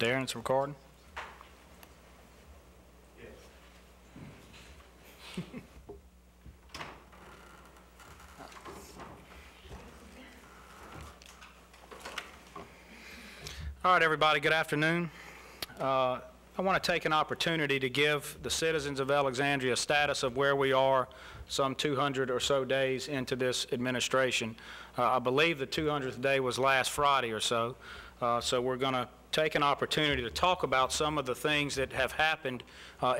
Darren, it's recording. All right, everybody, good afternoon. I want to take an opportunity to give the citizens of Alexandria a status of where we are some 200 or so days into this administration. I believe the 200th day was last Friday or so, so we're going to take an opportunity to talk about some of the things that have happened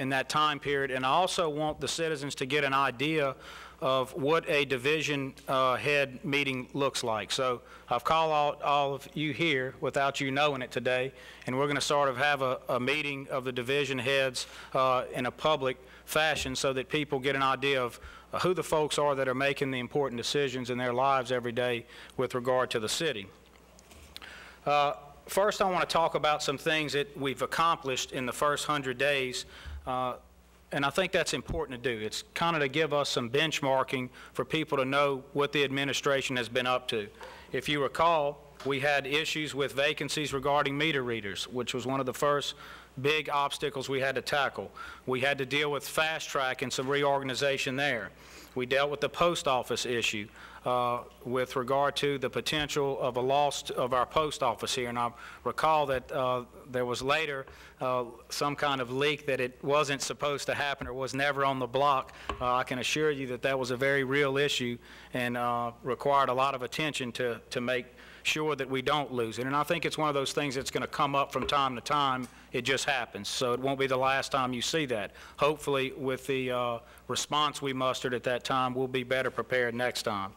in that time period, and I also want the citizens to get an idea of what a division head meeting looks like. So I've called all of you here without you knowing it today, and we're going to sort of have a meeting of the division heads in a public fashion so that people get an idea of who the folks are that are making the important decisions in their lives every day with regard to the city. First, I want to talk about some things that we've accomplished in the first 100 days. And I think that's important to do. It's kind of to give us some benchmarking for people to know what the administration has been up to. If you recall, we had issues with vacancies regarding meter readers, which was one of the first big obstacles we had to tackle. We had to deal with fast track and some reorganization there. We dealt with the post office issue with regard to the potential of a loss of our post office here. And I recall that there was later some kind of leak that it wasn't supposed to happen or was never on the block. I can assure you that that was a very real issue and required a lot of attention to make sure that we don't lose it. And I think it's one of those things that's going to come up from time to time. It just happens. So it won't be the last time you see that. Hopefully, with the response we mustered at that time, we'll be better prepared next time.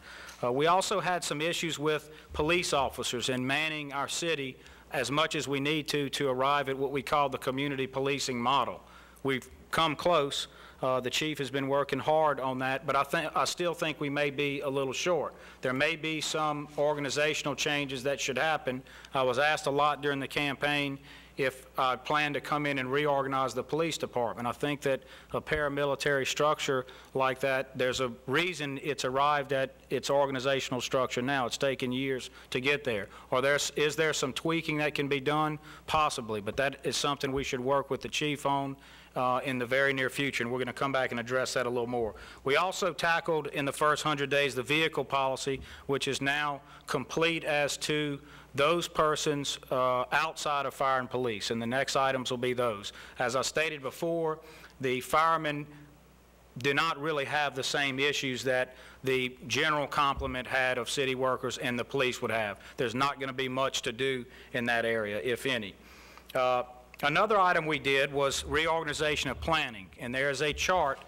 We also had some issues with police officers and manning our city as much as we need to arrive at what we call the community policing model. We've come close. The chief has been working hard on that, but I still think we may be a little short. There may be some organizational changes that should happen. I was asked a lot during the campaign if I plan to come in and reorganize the police department. I think that a paramilitary structure like that, there's a reason it's arrived at its organizational structure now. It's taken years to get there. Or is there some tweaking that can be done? Possibly, but that is something we should work with the chief on in the very near future, and we're going to come back and address that a little more. We also tackled in the first 100 days the vehicle policy, which is now complete as to those persons outside of fire and police, and the next items will be those. As I stated before, the firemen do not really have the same issues that the general complement had of city workers and the police would have. There's not going to be much to do in that area, if any. Another item we did was reorganization of planning, and there is a chart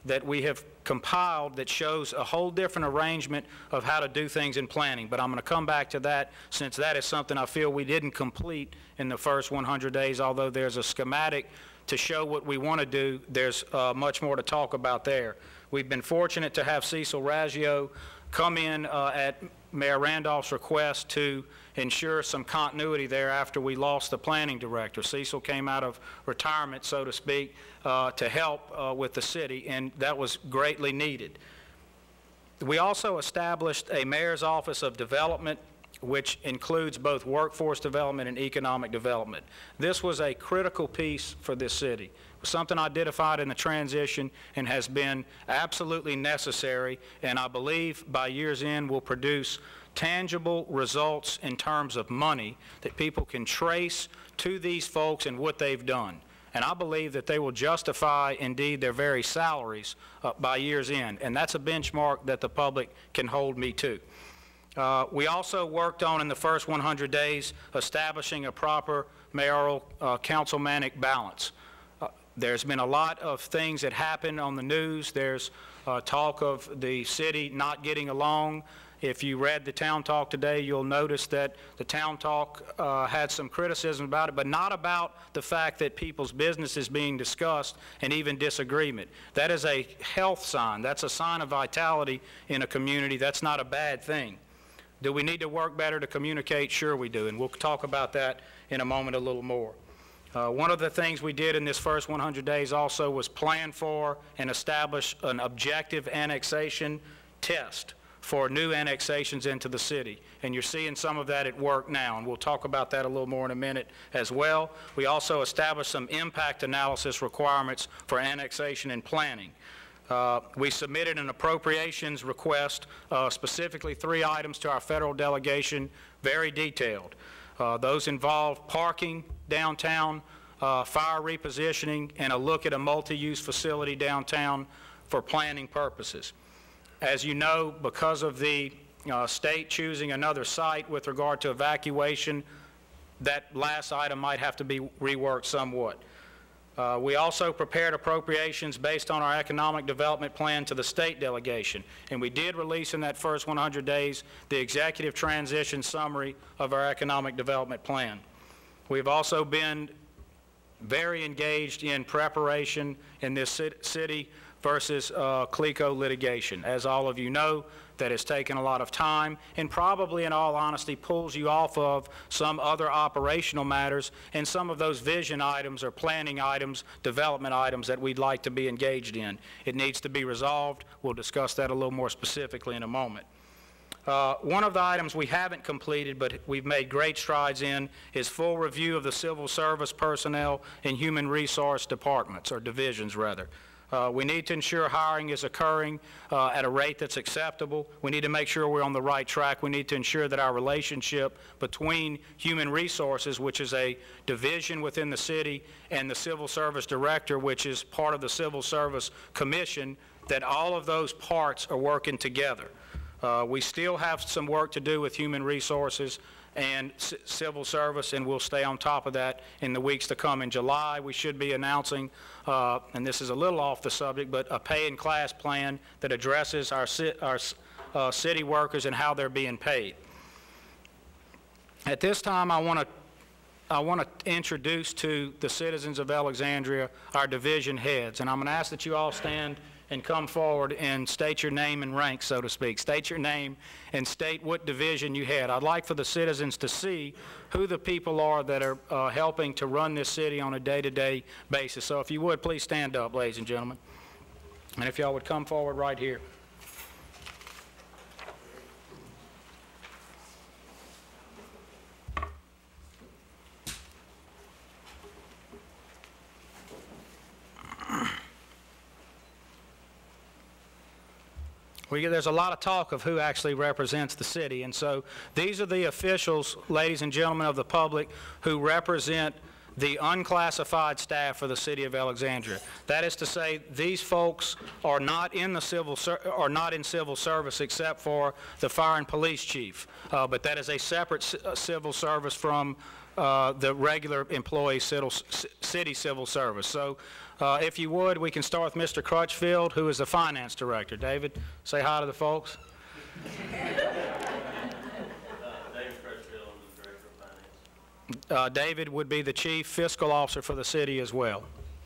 that we have compiled that shows a whole different arrangement of how to do things in planning, but I'm going to come back to that since that is something I feel we didn't complete in the first 100 days. Although there's a schematic to show what we want to do, there's much more to talk about there. We've been fortunate to have Cecil Raggio come in at Mayor Randolph's request to ensure some continuity there after we lost the planning director. Cecil came out of retirement, so to speak, to help with the city, and that was greatly needed. We also established a mayor's office of development, which includes both workforce development and economic development. This was a critical piece for this city. It was something identified in the transition and has been absolutely necessary, and I believe by year's end will produce tangible results in terms of money that people can trace to these folks and what they've done. And I believe that they will justify, indeed, their very salaries by year's end, and that's a benchmark that the public can hold me to. We also worked on, in the first 100 days, establishing a proper mayoral councilmanic balance. There's been a lot of things that happen on the news. There's talk of the city not getting along. If you read the Town Talk today, you'll notice that the Town Talk had some criticism about it, but not about the fact that people's business is being discussed and even disagreement. That is a health sign. That's a sign of vitality in a community. That's not a bad thing. Do we need to work better to communicate? Sure we do, and we'll talk about that in a moment a little more. One of the things we did in this first 100 days also was plan for and establish an objective annexation test for new annexations into the city. And you're seeing some of that at work now, and we'll talk about that a little more in a minute as well. We also established some impact analysis requirements for annexation and planning. We submitted an appropriations request, specifically 3 items to our federal delegation, very detailed. Those involve parking downtown, fire repositioning, and a look at a multi-use facility downtown for planning purposes. As you know, because of the state choosing another site with regard to evacuation, that last item might have to be reworked somewhat. We also prepared appropriations based on our economic development plan to the state delegation, and we did release in that first 100 days the executive transition summary of our economic development plan. We've also been very engaged in preparation in this city versus CLECO litigation. As all of you know, that has taken a lot of time and probably, in all honesty, pulls you off of some other operational matters and some of those vision items or planning items, development items that we'd like to be engaged in. It needs to be resolved. We'll discuss that a little more specifically in a moment. One of the items we haven't completed but we've made great strides in is full review of the civil service personnel and human resource departments, or divisions rather. We need to ensure hiring is occurring at a rate that's acceptable. We need to make sure we're on the right track. We need to ensure that our relationship between human resources, which is a division within the city, and the civil service director, which is part of the civil service commission, that all of those parts are working together. We still have some work to do with human resources and civil service, and we'll stay on top of that in the weeks to come. In July, we should be announcing, and this is a little off the subject, but a pay and class plan that addresses our city workers and how they're being paid. At this time, I want to introduce to the citizens of Alexandria our division heads, and I'm going to ask that you all stand and come forward and state your name and rank, so to speak. State your name and state what division you had. I'd like for the citizens to see who the people are that are helping to run this city on a day-to-day basis. So if you would, please stand up, ladies and gentlemen. And if y'all would come forward right here. There's a lot of talk of who actually represents the city, and so these are the officials, ladies and gentlemen of the public, who represent the unclassified staff for the city of Alexandria. That is to say, these folks are not in the civil service except for the fire and police chief, but that is a separate civil service from the regular employee city civil service. So if you would, we can start with Mr. Crutchfield, who is the finance director. David, say hi to the folks. David Crutchfield, I'm the director of finance. David would be the chief fiscal officer for the city as well.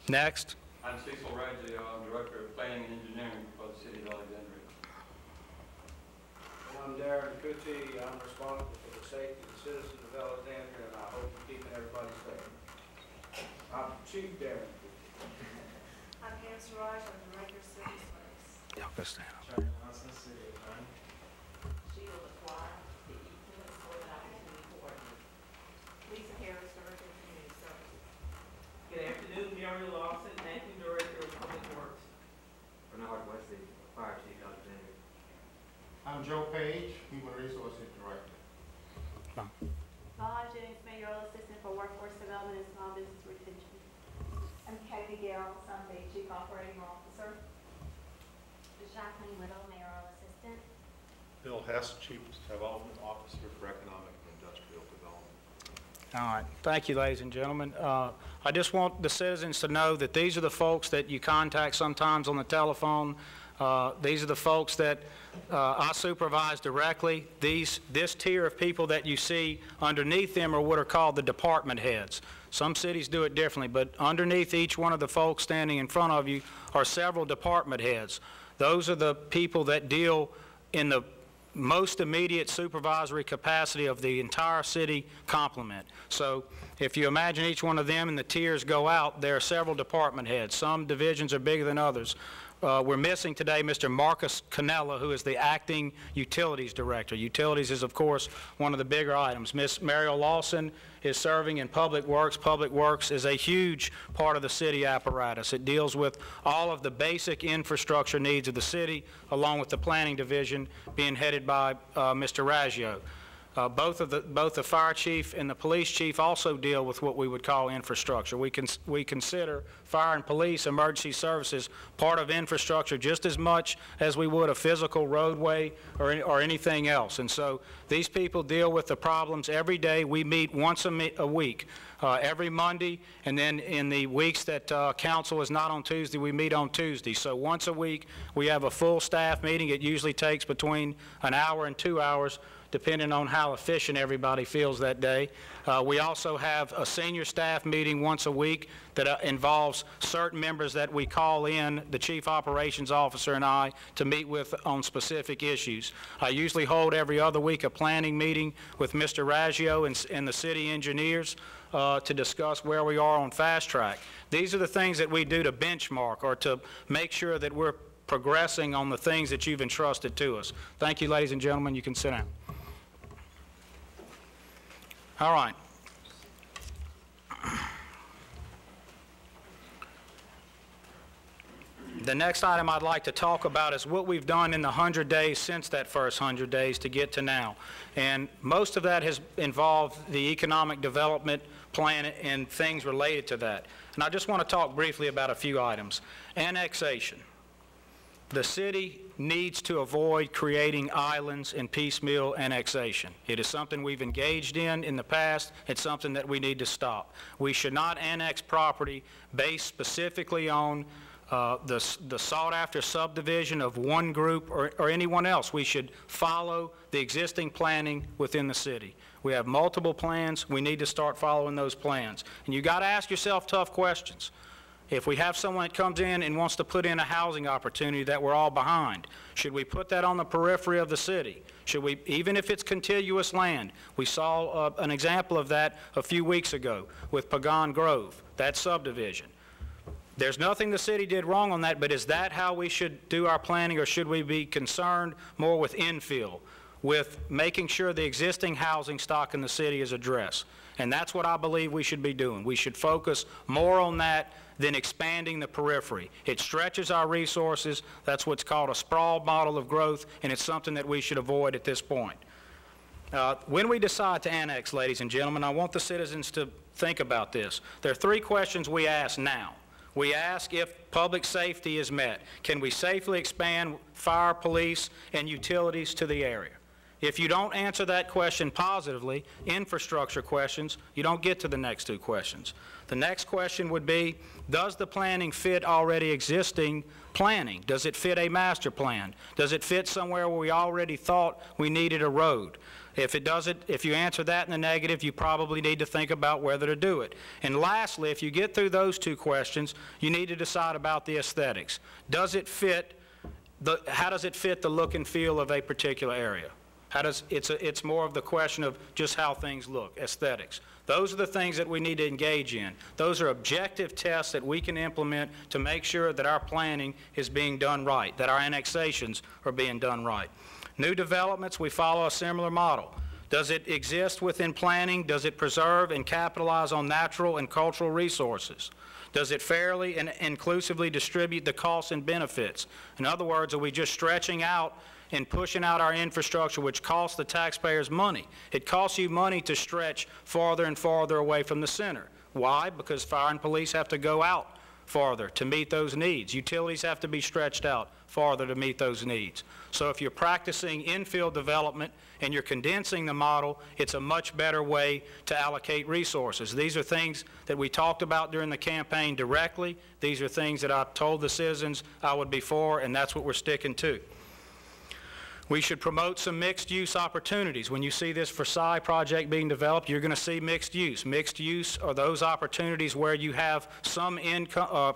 Next. I'm Cecil Radley, I'm director of planning and engineering for the city of Alexandria. I'm Darren Cootie. I'm responsible for the safety of the citizens of Alexandria, and I hope you're keeping everybody safe. I'm Chief Darren. I'm Pam Suraj, I'm Director of Civil Service. Y'all go stand up. Charlie Johnson, city attorney. Sheila LaQuire, the Equal Employment Opportunity Coordinator. Lisa Harris, Director of Community Services. Good afternoon, Muriel Lawson, Acting Director of Public Works. Bernard Wesley, Fire Chief, Alexandria. I'm Joe Page, Human Resources Director. Paula Jennings, Mayoral Assistant for Workforce Development and Small Business Retention. I'm Katie Gale, Sunday Chief Operating Officer. Jacques Little, Mayoral Assistant. Bill Hess, Chief Development Officer for Economic and Industrial Development. All right. Thank you, ladies and gentlemen. I just want the citizens to know that these are the folks that you contact sometimes on the telephone. These are the folks that I supervise directly. This tier of people that you see underneath them are what are called the department heads. Some cities do it differently, but underneath each one of the folks standing in front of you are several department heads. Those are the people that deal in the most immediate supervisory capacity of the entire city complement. So if you imagine each one of them and the tiers go out, there are several department heads. Some divisions are bigger than others. we're missing today Mr. Marcus Cannella, who is the acting utilities director. Utilities is, of course, one of the bigger items. Ms. Mariel Lawson is serving in Public Works. Public Works is a huge part of the city apparatus. It deals with all of the basic infrastructure needs of the city, along with the planning division being headed by Mr. Raggio. Both the fire chief and the police chief also deal with what we would call infrastructure. We consider fire and police emergency services part of infrastructure just as much as we would a physical roadway or anything else. And so these people deal with the problems every day. We meet once a week, every Monday, and then in the weeks that council is not on Tuesday, we meet on Tuesday. So once a week, we have a full staff meeting. It usually takes between an hour and 2 hours, depending on how efficient everybody feels that day. We also have a senior staff meeting once a week that involves certain members that we call in, the chief operations officer and I, to meet with on specific issues. I usually hold every other week a planning meeting with Mr. Raggio and the city engineers to discuss where we are on fast track. These are the things that we do to benchmark or to make sure that we're progressing on the things that you've entrusted to us. Thank you, ladies and gentlemen. You can sit down. All right. The next item I'd like to talk about is what we've done in the 100 days since that first 100 days to get to now. And most of that has involved the economic development plan and things related to that. And I just want to talk briefly about a few items. Annexation. The city needs to avoid creating islands and piecemeal annexation. It is something we've engaged in the past. It's something that we need to stop. We should not annex property based specifically on the sought-after subdivision of one group or anyone else. We should follow the existing planning within the city. We have multiple plans. We need to start following those plans. And you got to ask yourself tough questions. If we have someone that comes in and wants to put in a housing opportunity that we're all behind, should we put that on the periphery of the city? Should we, even if it's contiguous land? We saw an example of that a few weeks ago with Pagan Grove, that subdivision. There's nothing the city did wrong on that, but is that how we should do our planning, or should we be concerned more with infill, with making sure the existing housing stock in the city is addressed? And that's what I believe we should be doing. We should focus more on that than expanding the periphery. It stretches our resources. That's what's called a sprawl model of growth, and it's something that we should avoid at this point. When we decide to annex, ladies and gentlemen, I want the citizens to think about this. There are three questions we ask now. We ask if public safety is met. Can we safely expand fire, police, and utilities to the area? If you don't answer that question positively, infrastructure questions, you don't get to the next two questions. The next question would be, does the planning fit already existing planning? Does it fit a master plan? Does it fit somewhere where we already thought we needed a road? If it doesn't, if you answer that in the negative, you probably need to think about whether to do it. And lastly, if you get through those two questions, you need to decide about the aesthetics. Does it fit how does it fit the look and feel of a particular area? It's more of the question of just how things look, aesthetics. Those are the things that we need to engage in. Those are objective tests that we can implement to make sure that our planning is being done right, that our annexations are being done right. New developments, we follow a similar model. Does it exist within planning? Does it preserve and capitalize on natural and cultural resources? Does it fairly and inclusively distribute the costs and benefits? In other words, are we just stretching out and pushing out our infrastructure, which costs the taxpayers money? It costs you money to stretch farther and farther away from the center. Why? Because fire and police have to go out farther to meet those needs. Utilities have to be stretched out farther to meet those needs. So if you're practicing infill development and you're condensing the model, it's a much better way to allocate resources. These are things that we talked about during the campaign directly. These are things that I told the citizens I would be for, and that's what we're sticking to. We should promote some mixed-use opportunities. When you see this Versailles project being developed, you're going to see mixed use. Mixed use are those opportunities where you have some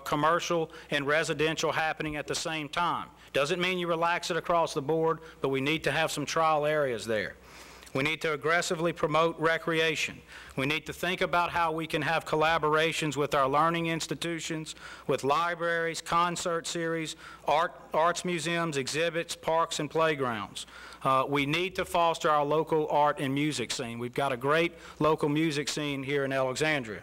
commercial and residential happening at the same time. Doesn't mean you relax it across the board, but we need to have some trial areas there. We need to aggressively promote recreation. We need to think about how we can have collaborations with our learning institutions, with libraries, concert series, arts museums, exhibits, parks, and playgrounds. We need to foster our local art and music scene. We've got a great local music scene here in Alexandria.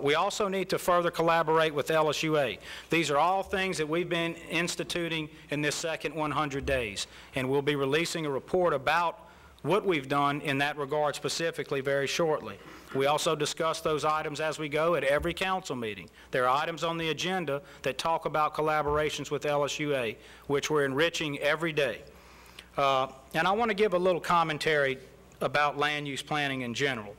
We also need to further collaborate with LSUA. These are all things that we've been instituting in this second 100 days, and we'll be releasing a report about what we've done in that regard specifically very shortly. We also discuss those items as we go at every council meeting. There are items on the agenda that talk about collaborations with LSUA, which we're enriching every day. And I want to give a little commentary about land use planning in general.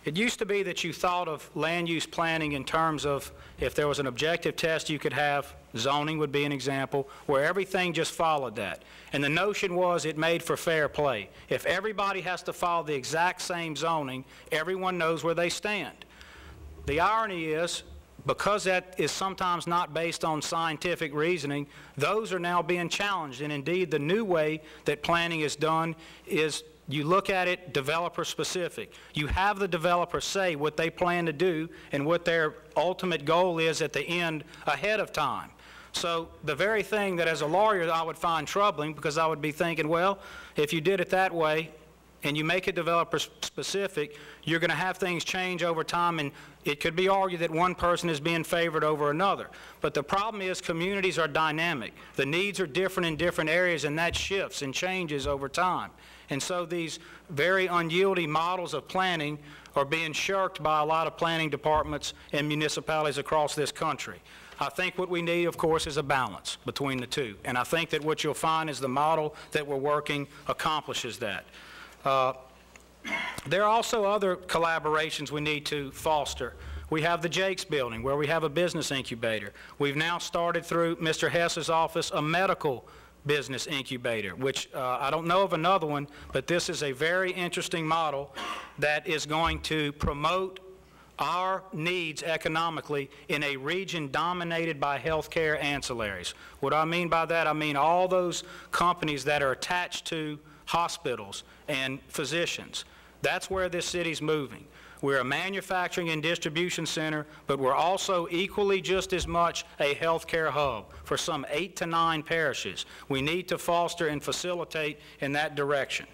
It used to be that you thought of land use planning in terms of if there was an objective test you could have, zoning would be an example, where everything just followed that. And the notion was it made for fair play. If everybody has to follow the exact same zoning, everyone knows where they stand. The irony is, because that is sometimes not based on scientific reasoning, those are now being challenged. And indeed, the new way that planning is done is you look at it developer specific. You have the developer say what they plan to do and what their ultimate goal is at the end ahead of time. So the very thing that as a lawyer I would find troubling, because I would be thinking, well, if you did it that way and you make it developer specific, you're going to have things change over time, and it could be argued that one person is being favored over another. But the problem is communities are dynamic. The needs are different in different areas, and that shifts and changes over time. And so these very unyielding models of planning are being shirked by a lot of planning departments and municipalities across this country. I think what we need, of course, is a balance between the two. And I think that what you'll find is the model that we're working accomplishes that. There are also other collaborations we need to foster. We have the Jacques building, where we have a business incubator. We've now started through Mr. Hess's office a medical business incubator, which I don't know of another one, but this is a very interesting model that is going to promote our needs economically in a region dominated by healthcare ancillaries. What I mean by that, I mean all those companies that are attached to hospitals and physicians. That's where this city's moving. We're a manufacturing and distribution center, but we're also equally just as much a healthcare hub for some 8 to 9 parishes. We need to foster and facilitate in that direction.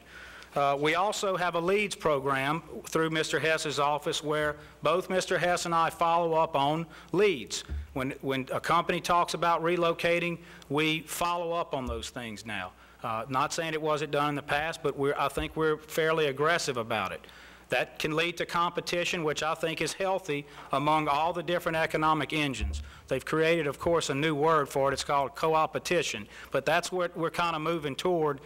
We also have a LEADS program through Mr. Hess's office where both Mr. Hess and I follow up on LEADS. When a company talks about relocating, we follow up on those things now. Not saying it wasn't done in the past, but I think we're fairly aggressive about it. That can lead to competition, which I think is healthy among all the different economic engines. They've created, of course, a new word for it. It's called co-opetition, but that's what we're kind of moving toward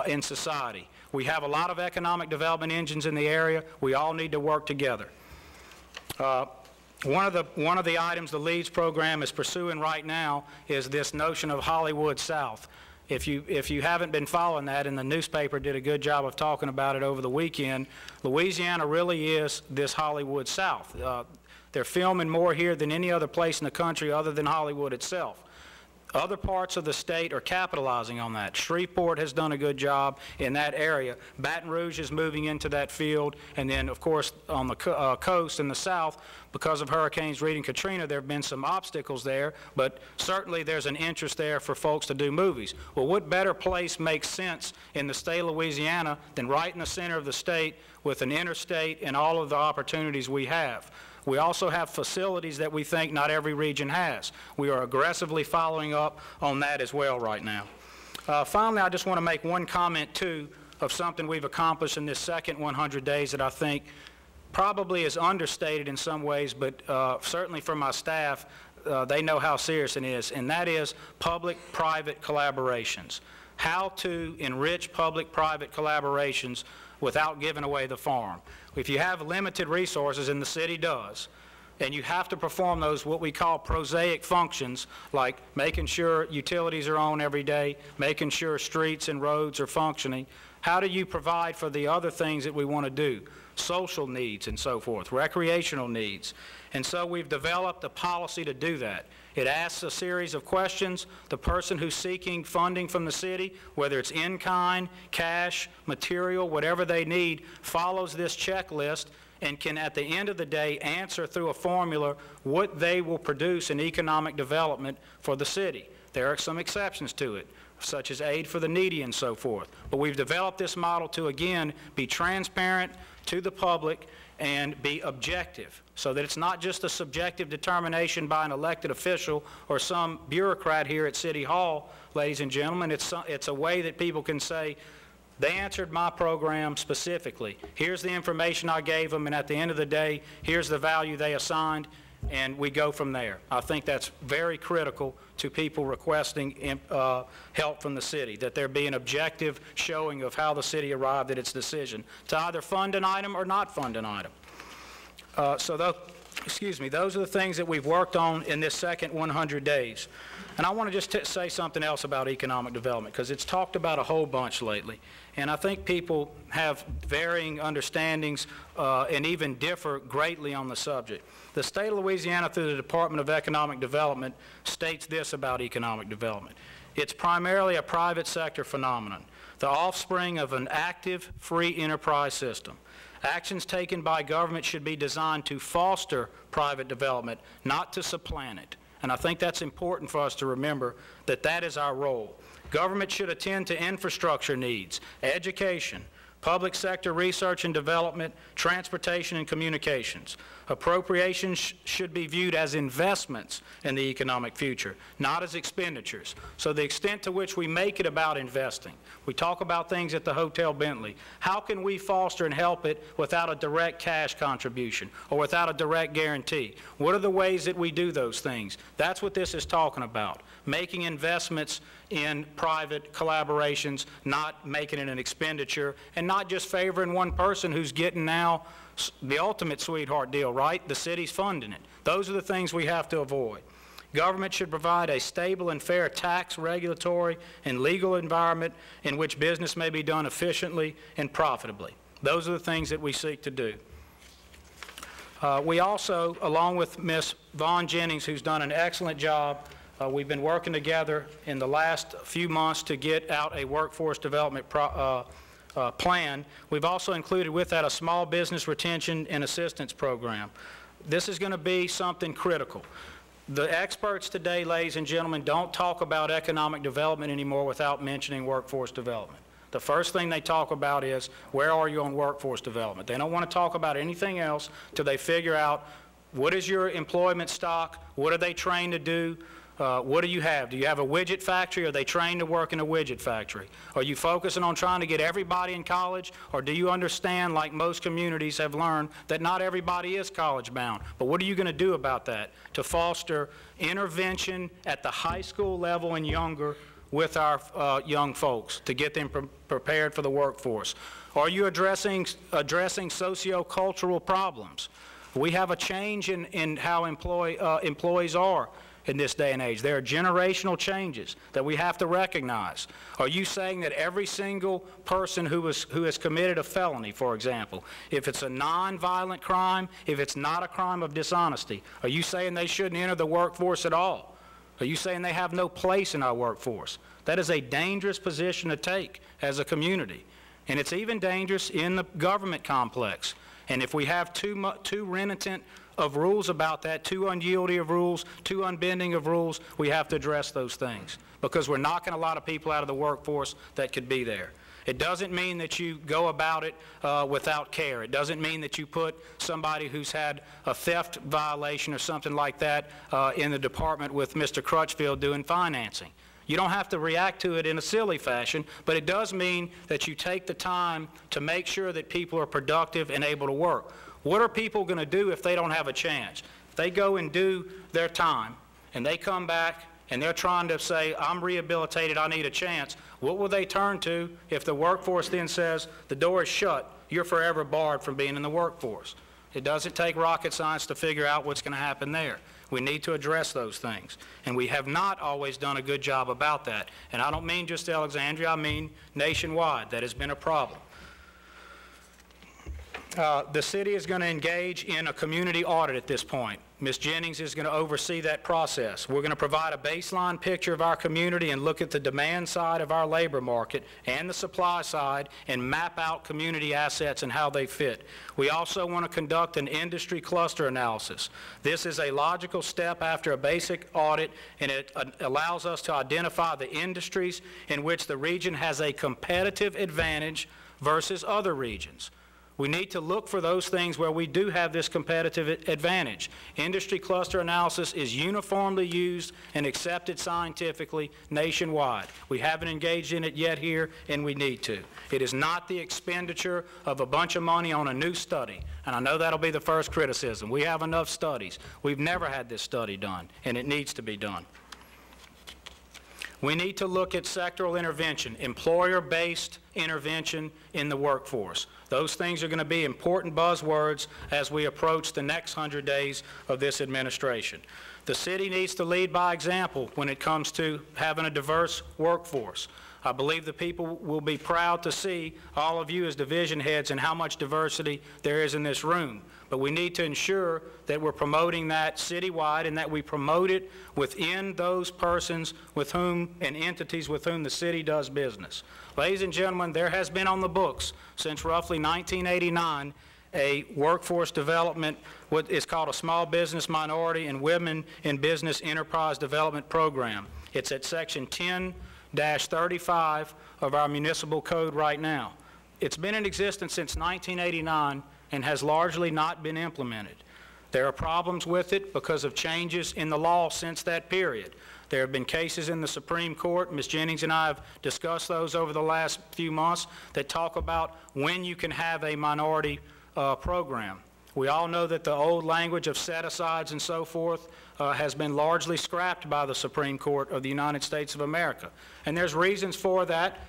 in society. We have a lot of economic development engines in the area. We all need to work together. One of the items the LEADS program is pursuing right now is this notion of Hollywood South. If you haven't been following that, and the newspaper did a good job of talking about it over the weekend, Louisiana really is this Hollywood South. They're filming more here than any other place in the country other than Hollywood itself. Other parts of the state are capitalizing on that. Shreveport has done a good job in that area. Baton Rouge is moving into that field, and then, of course, on the coast in the south, because of Hurricanes Rita and Katrina, there have been some obstacles there, but certainly there's an interest there for folks to do movies. Well, what better place makes sense in the state of Louisiana than right in the center of the state with an interstate and all of the opportunities we have? We also have facilities that we think not every region has. We are aggressively following up on that as well right now. Finally, I just want to make one comment, too, of something we've accomplished in this second 100 days that I think probably is understated in some ways, but certainly for my staff, they know how serious it is, and that is public-private collaborations. How to enrich public-private collaborations without giving away the farm. If you have limited resources, and the city does, and you have to perform those what we call prosaic functions, like making sure utilities are on every day, making sure streets and roads are functioning, how do you provide for the other things that we want to do? Social needs and so forth, recreational needs. And so we've developed a policy to do that. It asks a series of questions. The person who's seeking funding from the city, whether it's in kind, cash, material, whatever they need, follows this checklist and can, at the end of the day, answer through a formula what they will produce in economic development for the city. There are some exceptions to it, such as aid for the needy and so forth. But we've developed this model to, again, be transparent to the public and be objective, so that it's not just a subjective determination by an elected official or some bureaucrat here at City Hall, ladies and gentlemen. It's a way that people can say, they answered my program specifically. Here's the information I gave them, and at the end of the day, here's the value they assigned, and we go from there. I think that's very critical to people requesting help from the city, that there be an objective showing of how the city arrived at its decision to either fund an item or not fund an item. Those are the things that we've worked on in this second 100 days. And I want to just say something else about economic development, because it's talked about a whole bunch lately. And I think people have varying understandings and even differ greatly on the subject. The state of Louisiana, through the Department of Economic Development, states this about economic development. It's primarily a private sector phenomenon, the offspring of an active, free enterprise system. Actions taken by government should be designed to foster private development, not to supplant it. And I think that's important for us to remember, that that is our role. Government should attend to infrastructure needs, education, public sector research and development, transportation and communications. Appropriations should be viewed as investments in the economic future, not as expenditures. So the extent to which we make it about investing, we talk about things at the Hotel Bentley. How can we foster and help it without a direct cash contribution or without a direct guarantee? What are the ways that we do those things? That's what this is talking about, making investments in private collaborations, not making it an expenditure, and not just favoring one person who's getting now the ultimate sweetheart deal, right? The city's funding it. Those are the things we have to avoid. Government should provide a stable and fair tax, regulatory, and legal environment in which business may be done efficiently and profitably. Those are the things that we seek to do. We also, along with Ms. Vaughn Jennings, who's done an excellent job, we've been working together in the last few months to get out a workforce development plan. We've also included with that a small business retention and assistance program. This is going to be something critical. The experts today, ladies and gentlemen, don't talk about economic development anymore without mentioning workforce development. The first thing they talk about is, where are you on workforce development? They don't want to talk about anything else till they figure out, what is your employment stock? What are they trained to do? What do you have? Do you have a widget factory? Are they trained to work in a widget factory? Are you focusing on trying to get everybody in college? Or do you understand, like most communities have learned, that not everybody is college bound? But what are you going to do about that to foster intervention at the high school level and younger with our young folks to get them prepared for the workforce? Are you addressing socio-cultural problems? We have a change in how employees are in this day and age. There are generational changes that we have to recognize. Are you saying that every single person who has committed a felony, for example, if it's a non-violent crime, if it's not a crime of dishonesty, are you saying they shouldn't enter the workforce at all? Are you saying they have no place in our workforce? That is a dangerous position to take as a community. And it's even dangerous in the government complex. And if we have too reticent of rules about that, too unyieldy of rules, too unbending of rules, we have to address those things, because we're knocking a lot of people out of the workforce that could be there. It doesn't mean that you go about it without care. It doesn't mean that you put somebody who's had a theft violation or something like that in the department with Mr. Crutchfield doing financing. You don't have to react to it in a silly fashion, but it does mean that you take the time to make sure that people are productive and able to work. What are people going to do if they don't have a chance? If they go and do their time and they come back and they're trying to say, I'm rehabilitated, I need a chance, what will they turn to if the workforce then says, the door is shut, you're forever barred from being in the workforce? It doesn't take rocket science to figure out what's going to happen there. We need to address those things. And we have not always done a good job about that. And I don't mean just Alexandria, I mean nationwide. That has been a problem. The city is going to engage in a community audit at this point. Ms. Jennings is going to oversee that process. We're going to provide a baseline picture of our community and look at the demand side of our labor market and the supply side and map out community assets and how they fit. We also want to conduct an industry cluster analysis. This is a logical step after a basic audit, and it allows us to identify the industries in which the region has a competitive advantage versus other regions. We need to look for those things where we do have this competitive advantage. Industry cluster analysis is uniformly used and accepted scientifically nationwide. We haven't engaged in it yet here, and we need to. It is not the expenditure of a bunch of money on a new study, and I know that'll be the first criticism. We have enough studies. We've never had this study done, and it needs to be done. We need to look at sectoral intervention, employer-based intervention in the workforce. Those things are going to be important buzzwords as we approach the next 100 days of this administration. The city needs to lead by example when it comes to having a diverse workforce. I believe the people will be proud to see all of you as division heads and how much diversity there is in this room. But we need to ensure that we're promoting that citywide and that we promote it within those persons with whom and entities with whom the city does business. Ladies and gentlemen, there has been on the books since roughly 1989 a workforce development, what is called a Small Business Minority and Women in Business Enterprise Development Program. It's at section 10-35 of our municipal code right now. It's been in existence since 1989 and has largely not been implemented. There are problems with it because of changes in the law since that period. There have been cases in the Supreme Court, Ms. Jennings and I have discussed those over the last few months, that talk about when you can have a minority program. We all know that the old language of set-asides and so forth has been largely scrapped by the Supreme Court of the United States of America. And there's reasons for that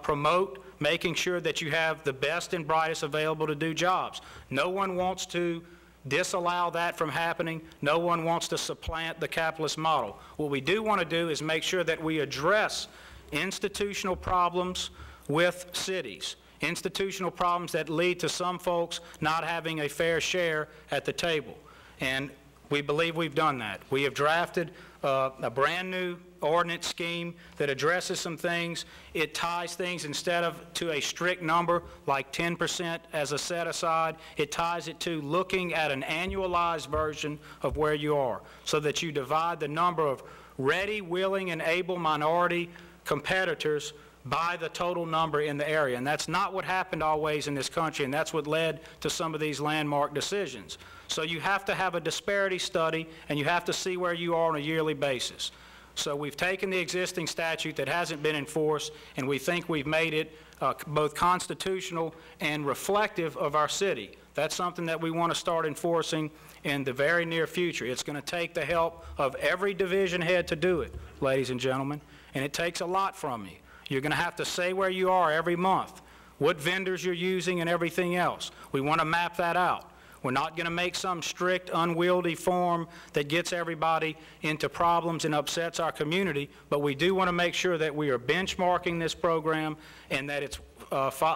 promote making sure that you have the best and brightest available to do jobs. No one wants to disallow that from happening. No one wants to supplant the capitalist model. What we do want to do is make sure that we address institutional problems with cities, institutional problems that lead to some folks not having a fair share at the table. And we believe we've done that. We have drafted a brand new ordinance scheme that addresses some things. It ties things instead of to a strict number like 10% as a set aside. It ties it to looking at an annualized version of where you are so that you divide the number of ready, willing, and able minority competitors by the total number in the area. And that's not what happened always in this country, and that's what led to some of these landmark decisions. So you have to have a disparity study, and you have to see where you are on a yearly basis. So we've taken the existing statute that hasn't been enforced, and we think we've made it both constitutional and reflective of our city. That's something that we want to start enforcing in the very near future. It's going to take the help of every division head to do it, ladies and gentlemen, and it takes a lot from you. You're going to have to say where you are every month, what vendors you're using and everything else. We want to map that out. We're not going to make some strict, unwieldy form that gets everybody into problems and upsets our community, but we do want to make sure that we are benchmarking this program and that it's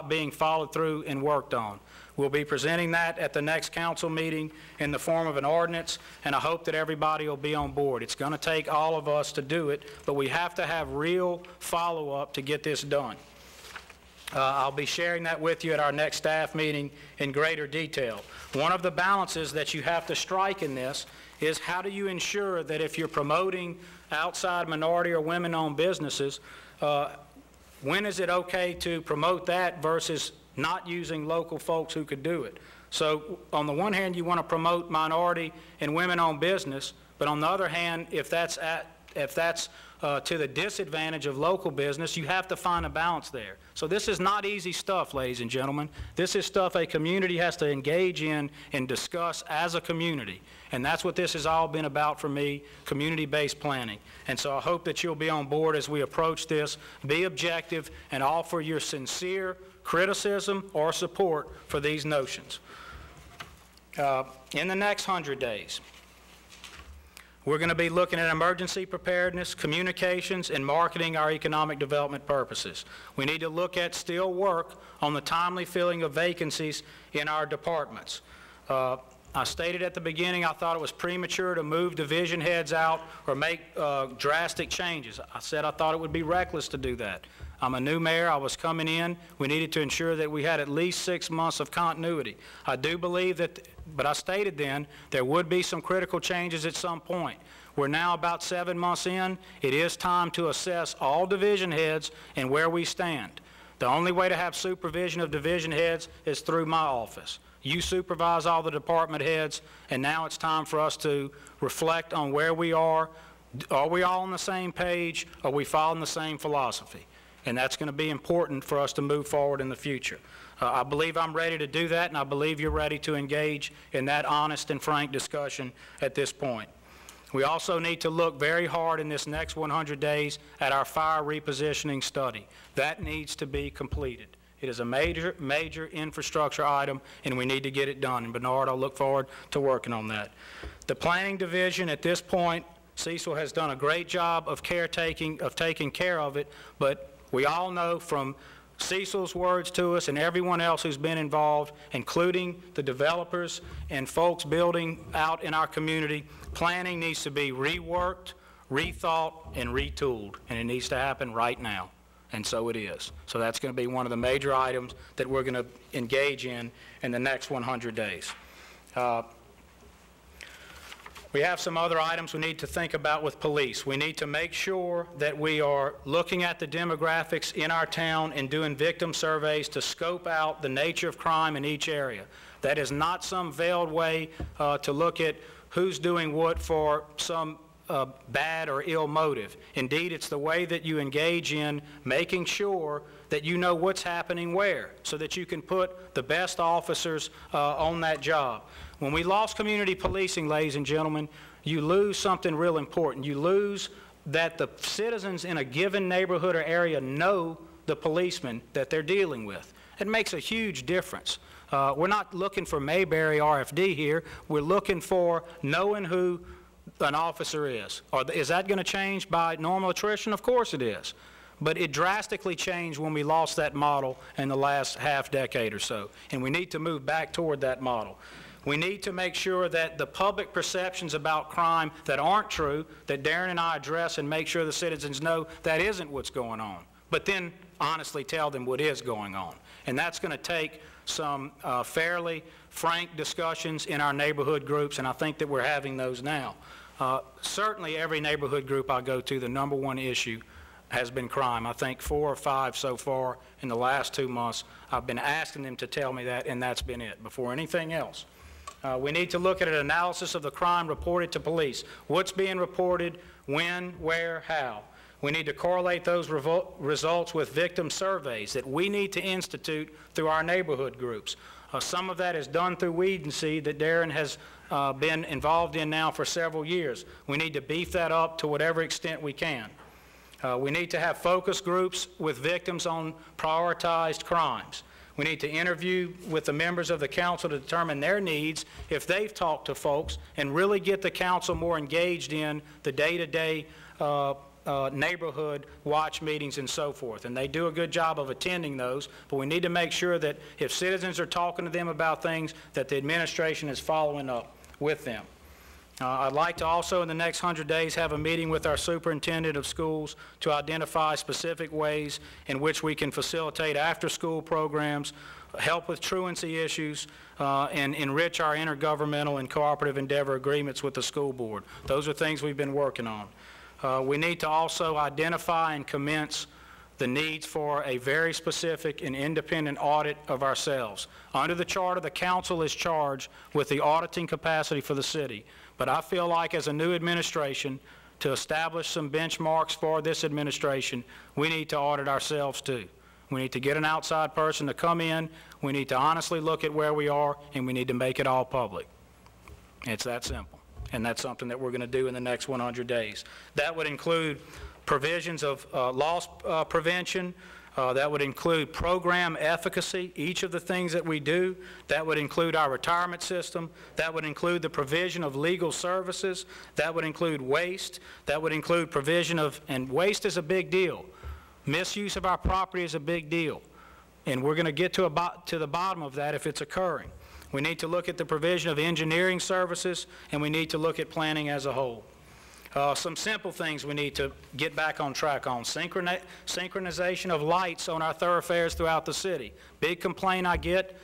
being followed through and worked on. We'll be presenting that at the next council meeting in the form of an ordinance, and I hope that everybody will be on board. It's going to take all of us to do it, but we have to have real follow-up to get this done. I'll be sharing that with you at our next staff meeting in greater detail. One of the balances that you have to strike in this is how do you ensure that if you're promoting outside minority or women-owned businesses, when is it okay to promote that versus not using local folks who could do it? So on the one hand, you want to promote minority and women-owned business, but on the other hand, if that's to the disadvantage of local business, you have to find a balance there. So this is not easy stuff, ladies and gentlemen. This is stuff a community has to engage in and discuss as a community. And that's what this has all been about for me, community-based planning. And so I hope that you'll be on board as we approach this, be objective, and offer your sincere criticism or support for these notions. In the next 100 days, We're going to be looking at emergency preparedness, communications, and marketing our economic development purposes. We need to look at still work on the timely filling of vacancies in our departments. I stated at the beginning I thought it was premature to move division heads out or make drastic changes. I said I thought it would be reckless to do that. I'm a new mayor. I was coming in. We needed to ensure that we had at least 6 months of continuity. I do believe that, but I stated then, there would be some critical changes at some point. We're now about 7 months in. It is time to assess all division heads and where we stand. The only way to have supervision of division heads is through my office. You supervise all the department heads, and now it's time for us to reflect on where we are. Are we all on the same page? Are we following the same philosophy? And that's going to be important for us to move forward in the future. I believe I'm ready to do that, and I believe you're ready to engage in that honest and frank discussion at this point. We also need to look very hard in this next 100 days at our fire repositioning study. That needs to be completed. It is a major infrastructure item, and we need to get it done. And Bernard, I look forward to working on that. The planning division at this point, Cecil has done a great job of taking care of it, but we all know from Cecil's words to us and everyone else who's been involved, including the developers and folks building out in our community, planning needs to be reworked, rethought, and retooled, and it needs to happen right now. And so it is. So that's going to be one of the major items that we're going to engage in the next 100 days. We have some other items we need to think about with police. We need to make sure that we are looking at the demographics in our town and doing victim surveys to scope out the nature of crime in each area. That is not some veiled way to look at who's doing what for some bad or ill motive. Indeed, it's the way that you engage in making sure that you know what's happening where, so that you can put the best officers on that job. When we lost community policing, ladies and gentlemen, you lose something real important. You lose that the citizens in a given neighborhood or area know the policeman that they're dealing with. It makes a huge difference. We're not looking for Mayberry RFD here. We're looking for knowing who an officer is. Is that going to change by normal attrition? Of course it is. But it drastically changed when we lost that model in the last half decade or so, and we need to move back toward that model. We need to make sure that the public perceptions about crime that aren't true, that Darren and I address and make sure the citizens know that isn't what's going on, but then honestly tell them what is going on. And that's going to take some fairly frank discussions in our neighborhood groups, and I think that we're having those now. Certainly every neighborhood group I go to, the number one issue has been crime. I think 4 or 5 so far in the last 2 months. I've been asking them to tell me that, and that's been it before anything else. We need to look at an analysis of the crime reported to police. What's being reported, when, where, how. We need to correlate those results with victim surveys that we need to institute through our neighborhood groups. Some of that is done through Weed and Seed that Darren has been involved in now for several years. We need to beef that up to whatever extent we can. We need to have focus groups with victims on prioritized crimes. We need to interview with the members of the council to determine their needs if they've talked to folks, and really get the council more engaged in the day-to-day neighborhood watch meetings and so forth. And they do a good job of attending those, but we need to make sure that if citizens are talking to them about things, that the administration is following up with them. I'd like to also in the next 100 days have a meeting with our superintendent of schools to identify specific ways in which we can facilitate after-school programs, help with truancy issues, and enrich our intergovernmental and cooperative endeavor agreements with the school board. Those are things we've been working on. We need to also identify and commence the needs for a very specific and independent audit of ourselves. Under the charter, the council is charged with the auditing capacity for the city. But I feel like as a new administration, to establish some benchmarks for this administration, we need to audit ourselves too. We need to get an outside person to come in, we need to honestly look at where we are, and we need to make it all public. It's that simple. And that's something that we're going to do in the next 100 days. That would include provisions of loss prevention, That would include program efficacy, each of the things that we do. That would include our retirement system. That would include the provision of legal services. That would include waste. That would include provision of, and waste is a big deal. Misuse of our property is a big deal. And we're going to get to the bottom of that if it's occurring. We need to look at the provision of engineering services, and we need to look at planning as a whole. Some simple things we need to get back on track on. Synchronization of lights on our thoroughfares throughout the city. Big complaint I get.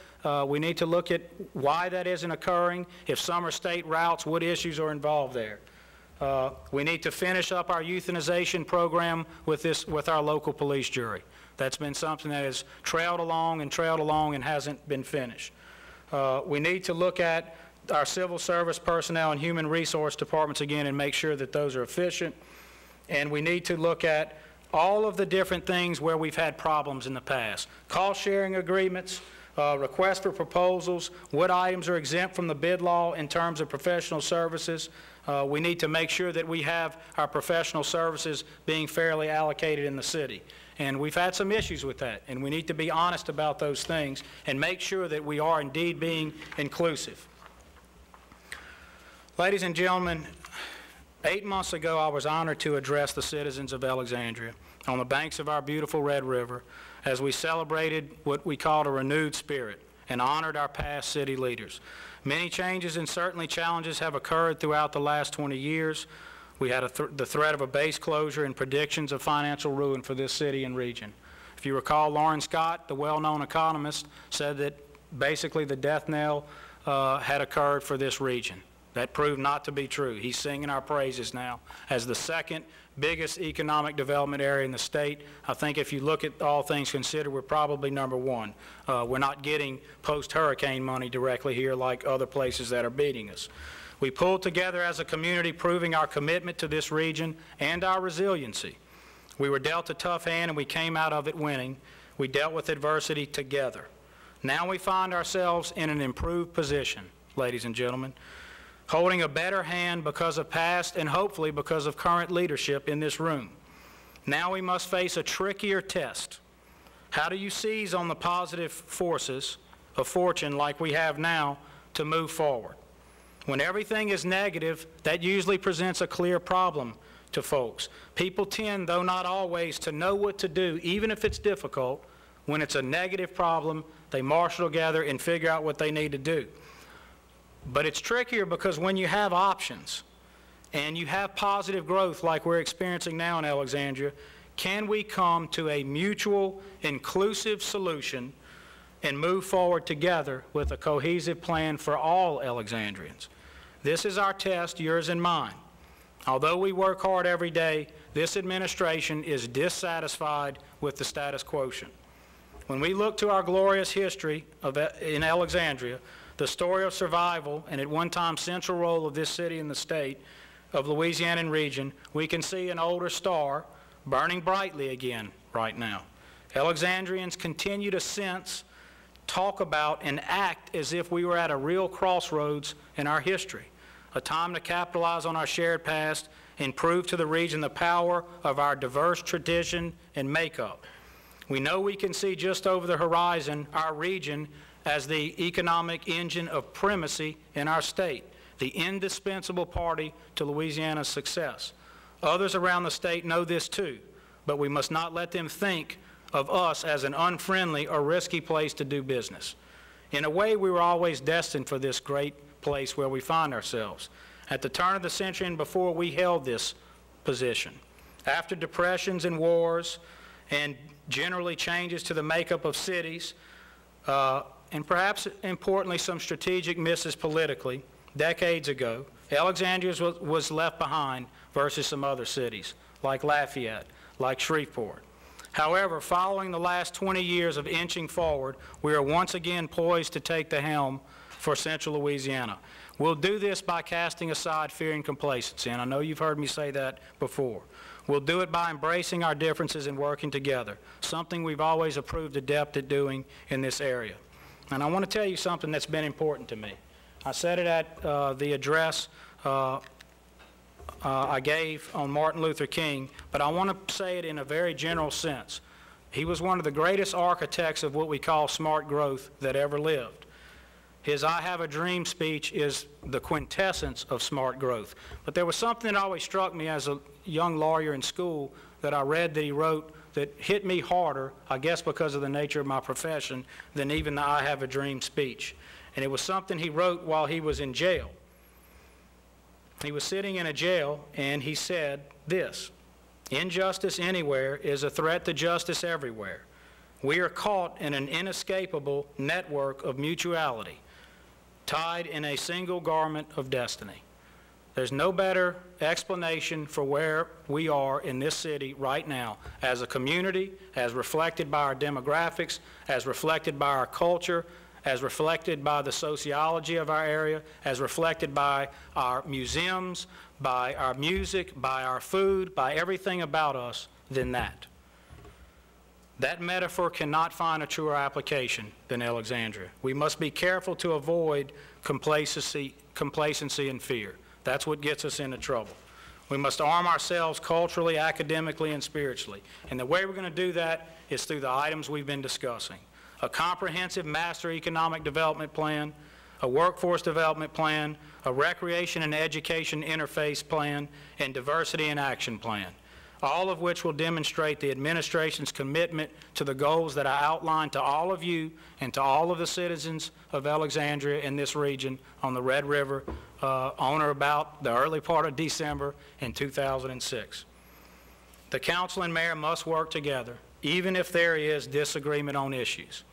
We need to look at why that isn't occurring. If some are state routes, what issues are involved there. We need to finish up our euthanization program with our local police jury. That's been something that has trailed along and hasn't been finished. We need to look at our civil service personnel and human resource departments again and make sure that those are efficient. And we need to look at all of the different things where we've had problems in the past. Cost sharing agreements, requests for proposals, what items are exempt from the bid law in terms of professional services. We need to make sure that we have our professional services being fairly allocated in the city. And we've had some issues with that, and we need to be honest about those things and make sure that we are indeed being inclusive. Ladies and gentlemen, 8 months ago I was honored to address the citizens of Alexandria on the banks of our beautiful Red River as we celebrated what we called a renewed spirit and honored our past city leaders. Many changes and certainly challenges have occurred throughout the last 20 years. We had the threat of a base closure and predictions of financial ruin for this city and region. If you recall, Lauren Scott, the well-known economist, said that basically the death knell had occurred for this region. That proved not to be true. He's singing our praises now as the second biggest economic development area in the state. I think if you look at all things considered, we're probably number one. We're not getting post-hurricane money directly here like other places that are beating us. We pulled together as a community, proving our commitment to this region and our resiliency. We were dealt a tough hand and we came out of it winning. We dealt with adversity together. Now we find ourselves in an improved position, ladies and gentlemen, holding a better hand because of past and hopefully because of current leadership in this room. Now we must face a trickier test. How do you seize on the positive forces of fortune like we have now to move forward? When everything is negative, that usually presents a clear problem to folks. People tend, though not always, to know what to do, even if it's difficult. When it's a negative problem, they marshal together and figure out what they need to do. But it's trickier because when you have options and you have positive growth like we're experiencing now in Alexandria, can we come to a mutual, inclusive solution and move forward together with a cohesive plan for all Alexandrians? This is our test, yours and mine. Although we work hard every day, this administration is dissatisfied with the status quo. When we look to our glorious history in Alexandria, the story of survival and at one time central role of this city in the state of Louisiana and region, we can see an older star burning brightly again right now. Alexandrians continue to sense, talk about, and act as if we were at a real crossroads in our history, a time to capitalize on our shared past and prove to the region the power of our diverse tradition and makeup. We know we can see just over the horizon our region as the economic engine of primacy in our state, the indispensable party to Louisiana's success. Others around the state know this too, but we must not let them think of us as an unfriendly or risky place to do business. In a way, we were always destined for this great place where we find ourselves. At the turn of the century and before, we held this position. After depressions and wars and generally changes to the makeup of cities, and perhaps importantly some strategic misses politically, decades ago, Alexandria was left behind versus some other cities, like Lafayette, like Shreveport. However, following the last 20 years of inching forward, we are once again poised to take the helm for Central Louisiana. We'll do this by casting aside fear and complacency, and I know you've heard me say that before. We'll do it by embracing our differences and working together, something we've always approved adept at doing in this area. And I want to tell you something that's been important to me. I said it at the address I gave on Martin Luther King, but I want to say it in a very general sense. He was one of the greatest architects of what we call smart growth that ever lived. His I Have a Dream speech is the quintessence of smart growth. But there was something that always struck me as a young lawyer in school that I read that he wrote that hit me harder, I guess because of the nature of my profession, than even the I Have a Dream speech. And it was something he wrote while he was in jail. He was sitting in a jail, and he said this: "Injustice anywhere is a threat to justice everywhere. We are caught in an inescapable network of mutuality, tied in a single garment of destiny." There's no better explanation for where we are in this city right now as a community, as reflected by our demographics, as reflected by our culture, as reflected by the sociology of our area, as reflected by our museums, by our music, by our food, by everything about us, than that. That metaphor cannot find a truer application than Alexandria. We must be careful to avoid complacency and fear. That's what gets us into trouble. We must arm ourselves culturally, academically, and spiritually. And the way we're going to do that is through the items we've been discussing: a comprehensive master economic development plan, a workforce development plan, a recreation and education interface plan, and diversity and action plan, all of which will demonstrate the administration's commitment to the goals that I outlined to all of you and to all of the citizens of Alexandria in this region on the Red River on or about the early part of December in 2006. The council and mayor must work together, even if there is disagreement on issues.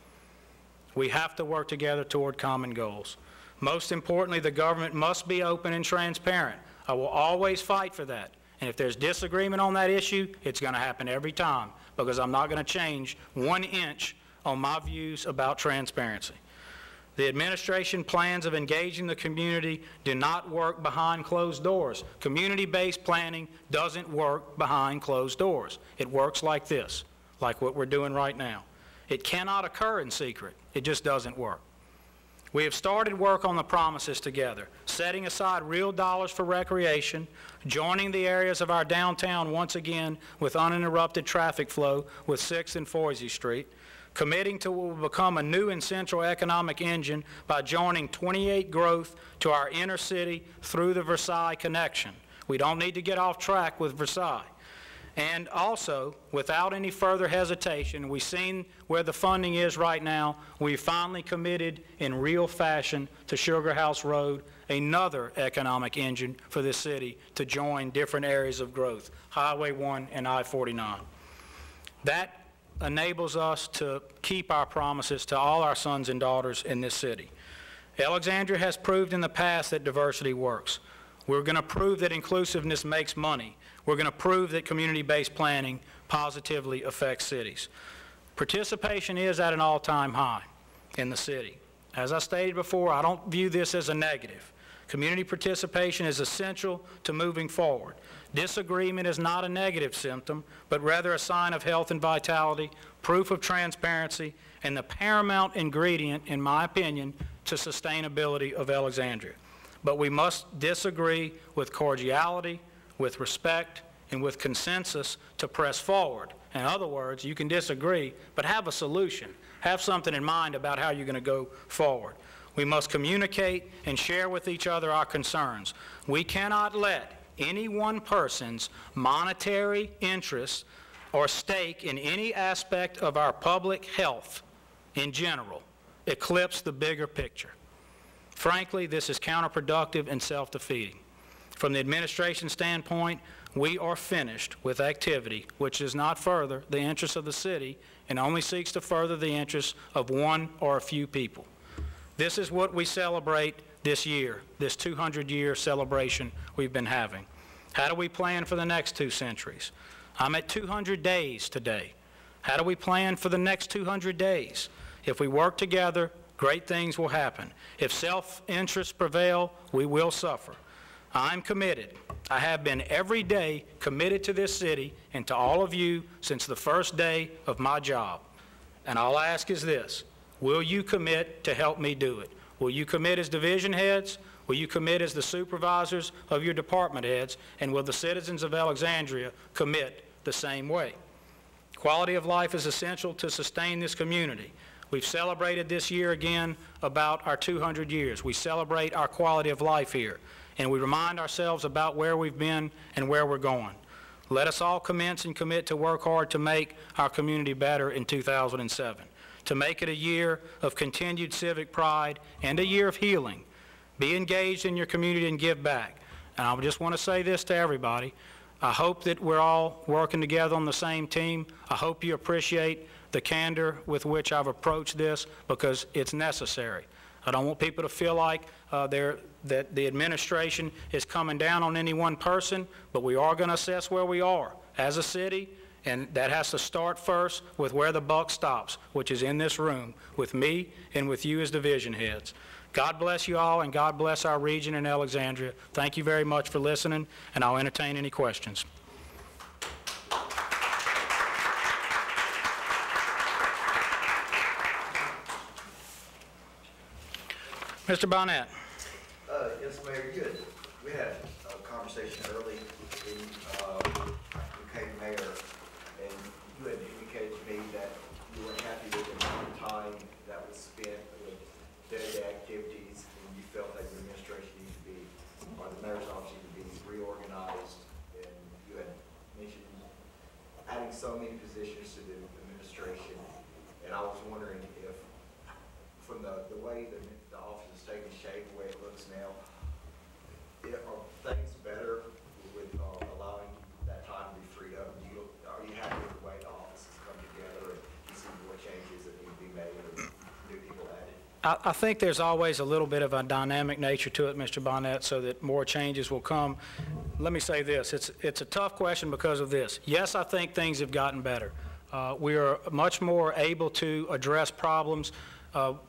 We have to work together toward common goals. Most importantly, the government must be open and transparent. I will always fight for that. And if there's disagreement on that issue, it's going to happen every time, because I'm not going to change 1 inch on my views about transparency. The administration plans of engaging the community do not work behind closed doors. Community-based planning doesn't work behind closed doors. It works like this, like what we're doing right now. It cannot occur in secret. It just doesn't work. We have started work on the promises together, setting aside real dollars for recreation, joining the areas of our downtown once again with uninterrupted traffic flow with 6th and Foisey Street, committing to what will become a new and central economic engine by joining 28 growth to our inner city through the Versailles connection. We don't need to get off track with Versailles. And also, without any further hesitation, we've seen where the funding is right now. We finally committed in real fashion to Sugar House Road, another economic engine for this city to join different areas of growth, Highway 1 and I-49. That enables us to keep our promises to all our sons and daughters in this city. Alexandria has proved in the past that diversity works. We're going to prove that inclusiveness makes money. We're going to prove that community-based planning positively affects cities. Participation is at an all-time high in the city. As I stated before, I don't view this as a negative. Community participation is essential to moving forward. Disagreement is not a negative symptom, but rather a sign of health and vitality, proof of transparency, and the paramount ingredient, in my opinion, to sustainability of Alexandria. But we must disagree with cordiality, with respect, and with consensus to press forward. In other words, you can disagree, but have a solution. Have something in mind about how you're going to go forward. We must communicate and share with each other our concerns. We cannot let any one person's monetary interest or stake in any aspect of our public health in general eclipse the bigger picture. Frankly, this is counterproductive and self-defeating. From the administration standpoint, we are finished with activity which does not further the interests of the city and only seeks to further the interests of one or a few people. This is what we celebrate this year, this 200-year celebration we've been having. How do we plan for the next 2 centuries? I'm at 200 days today. How do we plan for the next 200 days? If we work together, great things will happen. If self-interests prevail, we will suffer. I'm committed. I have been every day committed to this city and to all of you since the first day of my job. And all I ask is this: will you commit to help me do it? Will you commit as division heads? Will you commit as the supervisors of your department heads? And will the citizens of Alexandria commit the same way? Quality of life is essential to sustain this community. We've celebrated this year again about our 200 years. We celebrate our quality of life here, and we remind ourselves about where we've been and where we're going. Let us all commence and commit to work hard to make our community better in 2007, to make it a year of continued civic pride and a year of healing. Be engaged in your community and give back. And I just want to say this to everybody. I hope that we're all working together on the same team. I hope you appreciate the candor with which I've approached this, because it's necessary. I don't want people to feel like that the administration is coming down on any one person, but we are going to assess where we are as a city, and that has to start first with where the buck stops, which is in this room, with me and with you as division heads. God bless you all, and God bless our region in Alexandria. Thank you very much for listening, and I'll entertain any questions. Mr. Barnett. Yes, Mayor, we had a conversation early when you became mayor, and you had indicated to me that you weren't happy with the amount of time that was spent with day-to-day activities, and you felt that your administration needed to be, or the mayor's office needed to be reorganized, and you had mentioned adding so many positions to the administration, and I was wondering if, from the way the office is taking shape, the way it looks now, are things better with allowing that time to be freed up? Are you happy with the way the office has come together, and you see more changes that need to be made or new people added? I think there's always a little bit of a dynamic nature to it, Mr. Barnett, so that more changes will come. Let me say this. It's a tough question because of this. Yes, I think things have gotten better. We are much more able to address problems.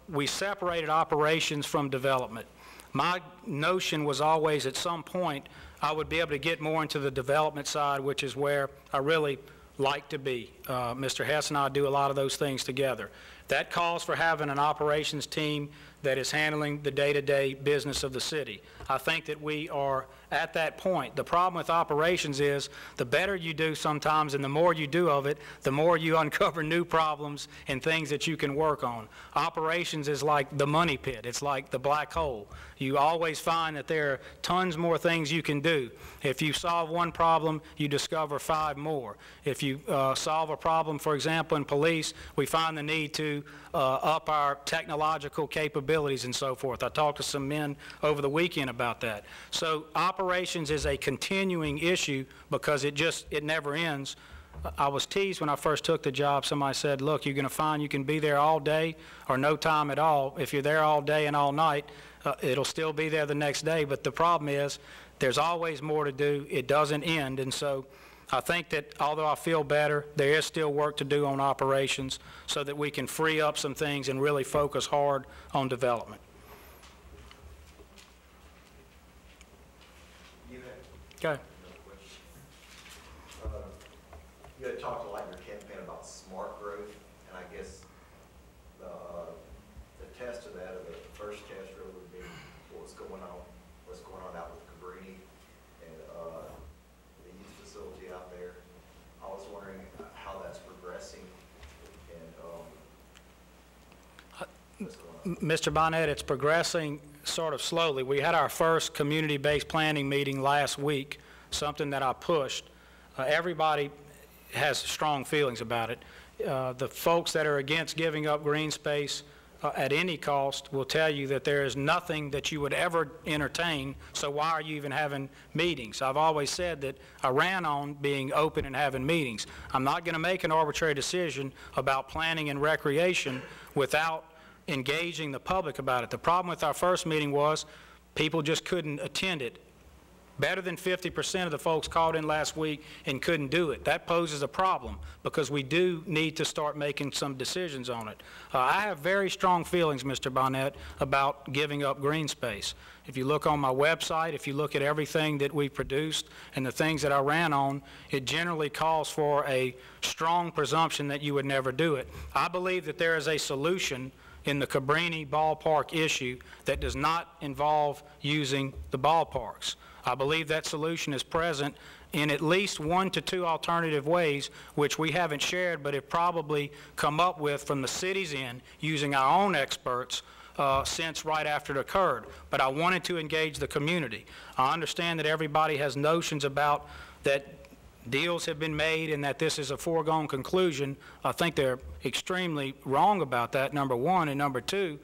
We separated operations from development. My notion was always at some point I would be able to get more into the development side, which is where I really like to be. Mr. Hess and I do a lot of those things together. That calls for having an operations team that is handling the day-to-day business of the city. I think that we are at that point. The problem with operations is the better you do sometimes and the more you do of it, the more you uncover new problems and things that you can work on. Operations is like the money pit. It's like the black hole. You always find that there are tons more things you can do. If you solve one problem, you discover 5 more. If you solve a problem, for example, in police, we find the need to up our technological capabilities and so forth. I talked to some men over the weekend about that. So operations is a continuing issue because it never ends. I was teased when I first took the job. Somebody said, look, you're going to find you can be there all day or no time at all. If you're there all day and all night, it'll still be there the next day. But the problem is there's always more to do. It doesn't end. And so I think that although I feel better, there is still work to do on operations so that we can free up some things and really focus hard on development. Okay. You had talked a lot in your campaign about smart growth, and I guess the test of that, or the first test really would be what's going on out with Cabrini and the youth facility out there. I was wondering how that's progressing and Mr. Bonnet, it's progressing sort of slowly. We had our first community-based planning meeting last week, something that I pushed. Everybody has strong feelings about it. The folks that are against giving up green space at any cost will tell you that there is nothing that you would ever entertain, so why are you even having meetings? I've always said that I ran on being open and having meetings. I'm not going to make an arbitrary decision about planning and recreation without engaging the public about it. The problem with our first meeting was people just couldn't attend it. Better than 50% of the folks called in last week and couldn't do it. That poses a problem because we do need to start making some decisions on it. I have very strong feelings, Mr. Bonnet, about giving up green space. If you look on my website, if you look at everything that we produced and the things that I ran on, it generally calls for a strong presumption that you would never do it. I believe that there is a solution in the Cabrini ballpark issue that does not involve using the ballparks. I believe that solution is present in at least 1 to 2 alternative ways, which we haven't shared, but have probably come up with from the city's end using our own experts since right after it occurred. But I wanted to engage the community. I understand that everybody has notions about that deals have been made and that this is a foregone conclusion. I think they're extremely wrong about that, number one. And number two,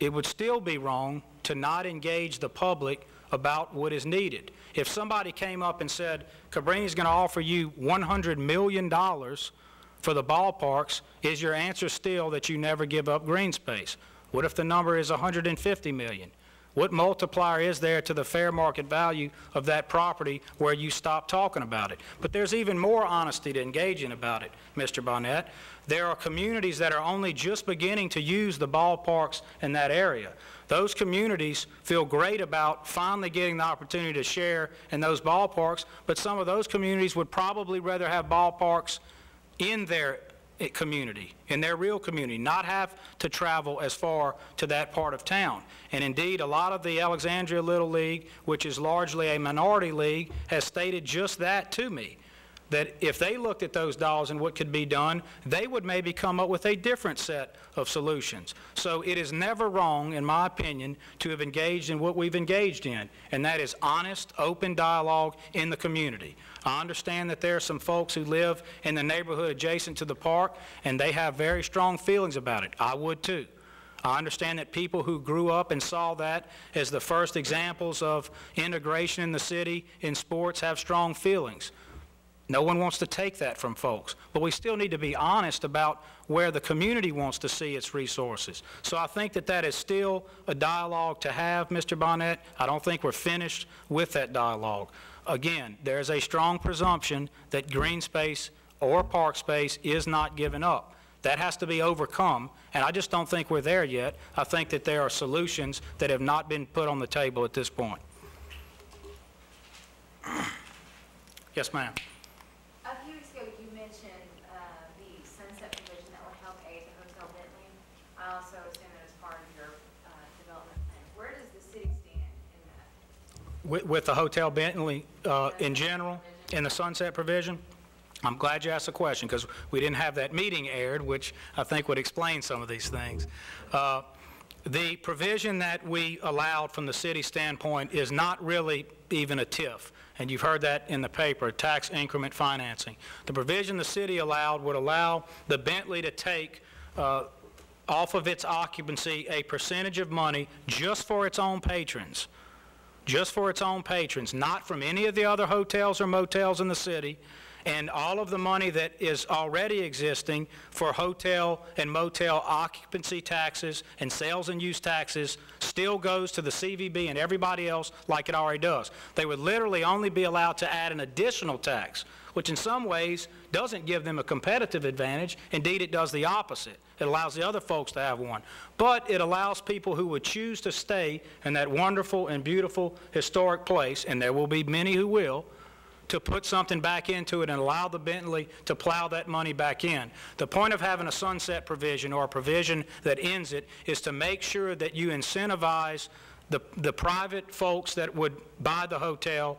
it would still be wrong to not engage the public about what is needed. If somebody came up and said, Cabrini's going to offer you $100 million for the ballparks, is your answer still that you never give up green space? What if the number is $150 million? What multiplier is there to the fair market value of that property where you stop talking about it? But there's even more honesty to engage in about it, Mr. Barnett. There are communities that are only just beginning to use the ballparks in that area. Those communities feel great about finally getting the opportunity to share in those ballparks, but some of those communities would probably rather have ballparks in their community, in their real community, not have to travel as far to that part of town. And indeed, a lot of the Alexandria Little League, which is largely a minority league, has stated just that to me, that if they looked at those dollars and what could be done, they would maybe come up with a different set of solutions. So it is never wrong, in my opinion, to have engaged in what we've engaged in, and that is honest, open dialogue in the community. I understand that there are some folks who live in the neighborhood adjacent to the park, and they have very strong feelings about it. I would too. I understand that people who grew up and saw that as the first examples of integration in the city in sports have strong feelings. No one wants to take that from folks, but we still need to be honest about where the community wants to see its resources. So I think that that is still a dialogue to have, Mr. Barnett. I don't think we're finished with that dialogue. Again, there's a strong presumption that green space or park space is not given up. That has to be overcome, and I just don't think we're there yet. I think that there are solutions that have not been put on the table at this point. Yes, ma'am. A few weeks ago, you mentioned the sunset provision that would help aid the Hotel Bentley. I also assume that it's part of your development plan. Where does the city stand in that? With the Hotel Bentley in general, in the sunset provision? I'm glad you asked the question because we didn't have that meeting aired, which I think would explain some of these things. The provision that we allowed from the city standpoint is not really even a TIF, and you've heard that in the paper, tax increment financing. The provision the city allowed would allow the Bentley to take off of its occupancy a percentage of money just for its own patrons. Just for its own patrons, not from any of the other hotels or motels in the city, and all of the money that is already existing for hotel and motel occupancy taxes and sales and use taxes still goes to the CVB and everybody else like it already does. They would literally only be allowed to add an additional tax, which in some ways doesn't give them a competitive advantage. Indeed, it does the opposite. It allows the other folks to have one. But it allows people who would choose to stay in that wonderful and beautiful historic place, and there will be many who will, to put something back into it and allow the Bentley to plow that money back in. The point of having a sunset provision or a provision that ends it is to make sure that you incentivize the private folks that would buy the hotel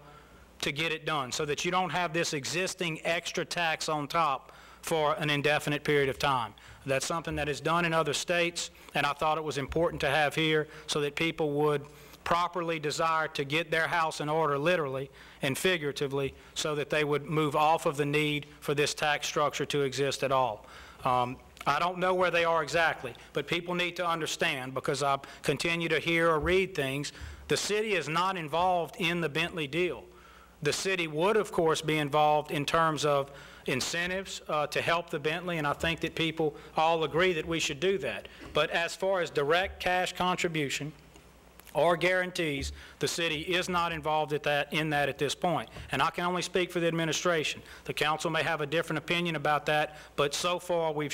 to get it done so that you don't have this existing extra tax on top for an indefinite period of time. That's something that is done in other states, and I thought it was important to have here so that people would properly desire to get their house in order literally and figuratively so that they would move off of the need for this tax structure to exist at all. I don't know where they are exactly, but people need to understand, because I continue to hear or read things, the city is not involved in the Bentley deal. The city would, of course, be involved in terms of incentives to help the Bentley, and I think that people all agree that we should do that. But as far as direct cash contribution or guarantees, the city is not involved in that at this point. And I can only speak for the administration. The council may have a different opinion about that, but so far we've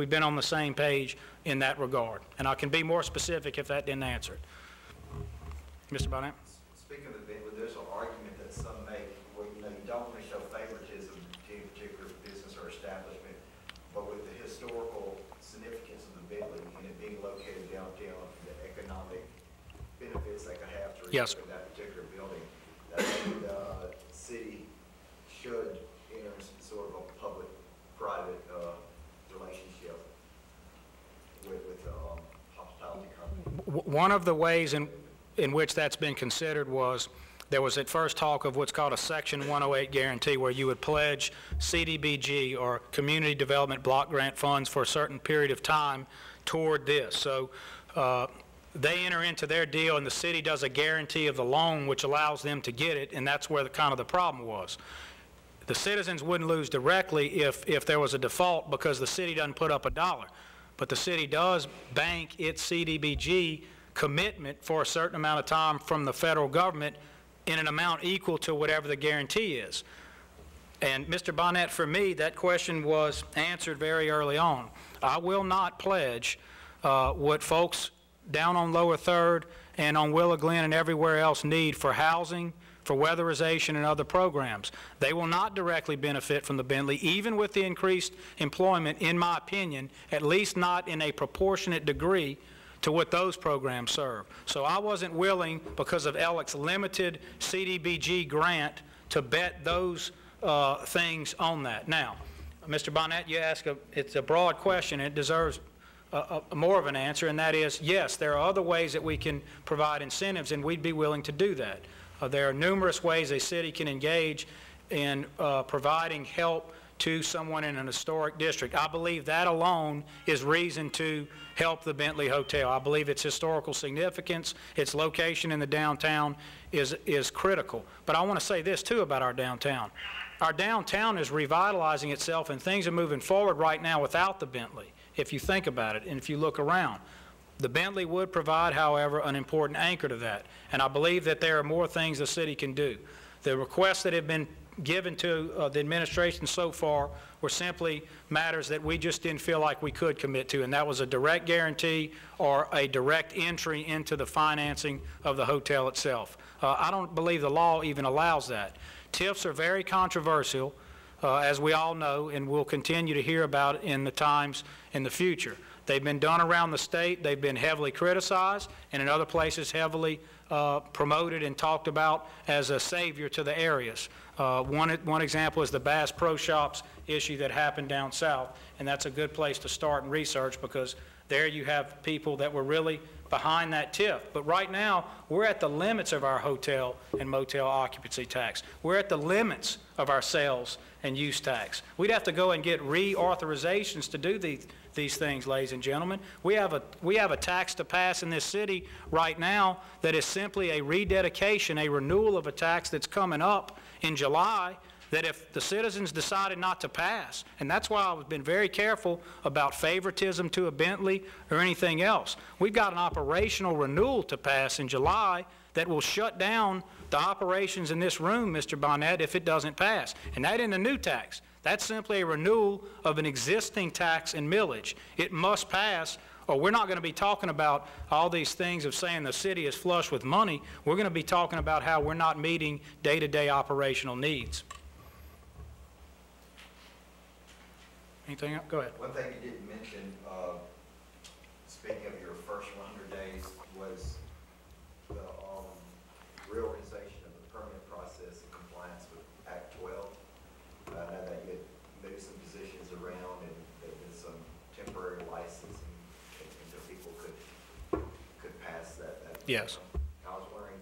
been on the same page in that regard. And I can be more specific if that didn't answer it. Mr. Barnett? Speaking of the Bentley, there's an argument that some make where, you don't want to show favoritism to any particular business or establishment, but with the historical significance of the Bentley and it being being located downtown, the economic benefits they could have to Yes. reopen that particular building, that the city should enter some sort of a public-private relationship with hospitality company. One of the ways in which that's been considered was, there was at first talk of what's called a Section 108 guarantee, where you would pledge CDBG or Community Development Block Grant funds for a certain period of time toward this. So they enter into their deal, and the city does a guarantee of the loan, which allows them to get it, and that's where the problem was. The citizens wouldn't lose directly if there was a default, because the city doesn't put up a dollar. But the city does bank its CDBG commitment for a certain amount of time from the federal government in an amount equal to whatever the guarantee is. And Mr. Bonnet, for me, that question was answered very early on. I will not pledge what folks down on Lower 3rd and on Willow Glen and everywhere else need for housing, for weatherization and other programs. They will not directly benefit from the Bentley, even with the increased employment, in my opinion, at least not in a proportionate degree to what those programs serve. So I wasn't willing, because of Alex's limited CDBG grant, to bet those things on that. Now, Mr. Bonnet, you ask it's a broad question. It deserves more of an answer, and that is, yes, there are other ways that we can provide incentives, and we'd be willing to do that. There are numerous ways a city can engage in providing help to someone in an historic district. I believe that alone is reason to help the Bentley Hotel. I believe its historical significance, its location in the downtown is critical. But I want to say this too about our downtown. Our downtown is revitalizing itself, and things are moving forward right now without the Bentley, if you think about it and if you look around. The Bentley would provide, however, an important anchor to that, and I believe that there are more things the city can do. The requests that have been given to the administration so far were simply matters that we just didn't feel like we could commit to, and that was a direct guarantee or a direct entry into the financing of the hotel itself. I don't believe the law even allows that. TIFs are very controversial, as we all know, and we'll continue to hear about in the times in the future. They've been done around the state. They've been heavily criticized, and in other places heavily promoted and talked about as a savior to the areas. One example is the Bass Pro Shops issue that happened down south, and that's a good place to start and research, because there you have people that were really behind that TIF. But right now, we're at the limits of our hotel and motel occupancy tax. We're at the limits of our sales and use tax. We'd have to go and get reauthorizations to do these things, ladies and gentlemen. We have a tax to pass in this city right now that is simply a rededication, a renewal of a tax that's coming up in July, that if the citizens decided not to pass, and that's why I've been very careful about favoritism to a Bentley or anything else. We've got an operational renewal to pass in July that will shut down the operations in this room, Mr. Bonnet, if it doesn't pass. And that isn't a new tax. That's simply a renewal of an existing tax and millage. It must pass, or we're not going to be talking about all these things of saying the city is flush with money. We're going to be talking about how we're not meeting day-to-day operational needs. Anything else? Go ahead. One thing you didn't mention, speaking of your first 100 days, was the reorganization of the permit process in compliance with Act 12. I know that you had moved some positions around, and there was some temporary licensing until people could pass that. Yes. I was wondering,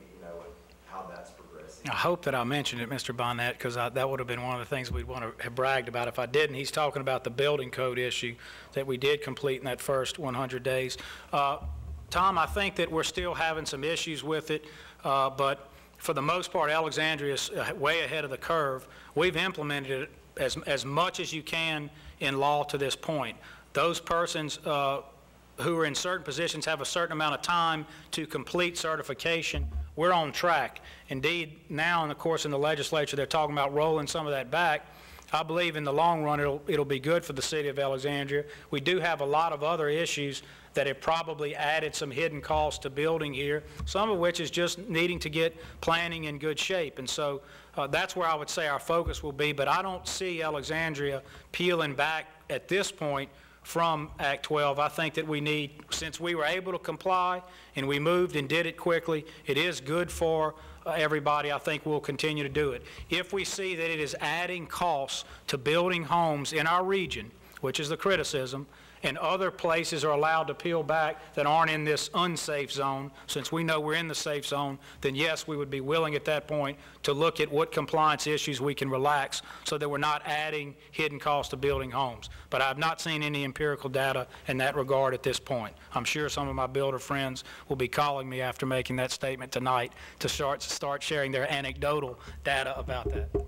how that's progressing. I hope that I mentioned it, Mr. Bonnet, because that would have been one of the things we'd want to have bragged about. If I didn't, he's talking about the building code issue that we did complete in that first 100 days. Tom, I think that we're still having some issues with it, but for the most part, Alexandria is way ahead of the curve. We've implemented it as much as you can in law to this point. Those persons who are in certain positions have a certain amount of time to complete certification. We're on track. Indeed, now, and of course, in the legislature, they're talking about rolling some of that back. I believe in the long run, it'll be good for the city of Alexandria. We do have a lot of other issues that have probably added some hidden costs to building here, some of which is just needing to get planning in good shape. And so that's where I would say our focus will be, but I don't see Alexandria peeling back at this point from Act 12. I think that we need, since we were able to comply and we moved and did it quickly, it is good for everybody. I think we'll continue to do it. If we see that it is adding costs to building homes in our region, which is the criticism, and other places are allowed to peel back that aren't in this unsafe zone, since we know we're in the safe zone, then yes, we would be willing at that point to look at what compliance issues we can relax so that we're not adding hidden costs to building homes. But I've not seen any empirical data in that regard at this point. I'm sure some of my builder friends will be calling me after making that statement tonight to start sharing their anecdotal data about that. Got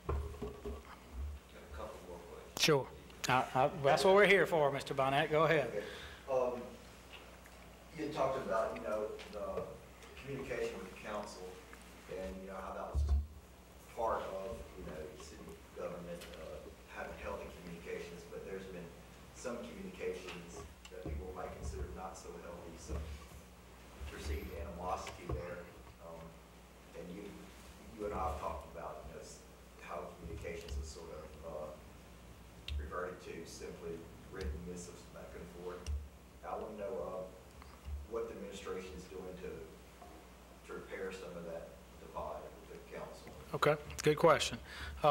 a couple more questions. Sure. That's what we're here for, Mr. Bonnet. Go ahead. Okay. You had talked about, the communication with the council and, how that was part of, city government, having healthy communications, but there's been some communications that people might consider not so healthy, some perceived animosity there. And you and I have talked about, how communications is sort of, reverted to simply written missives back and forth. I want to know what the administration is doing to repair some of that divide with the council. Okay, good question.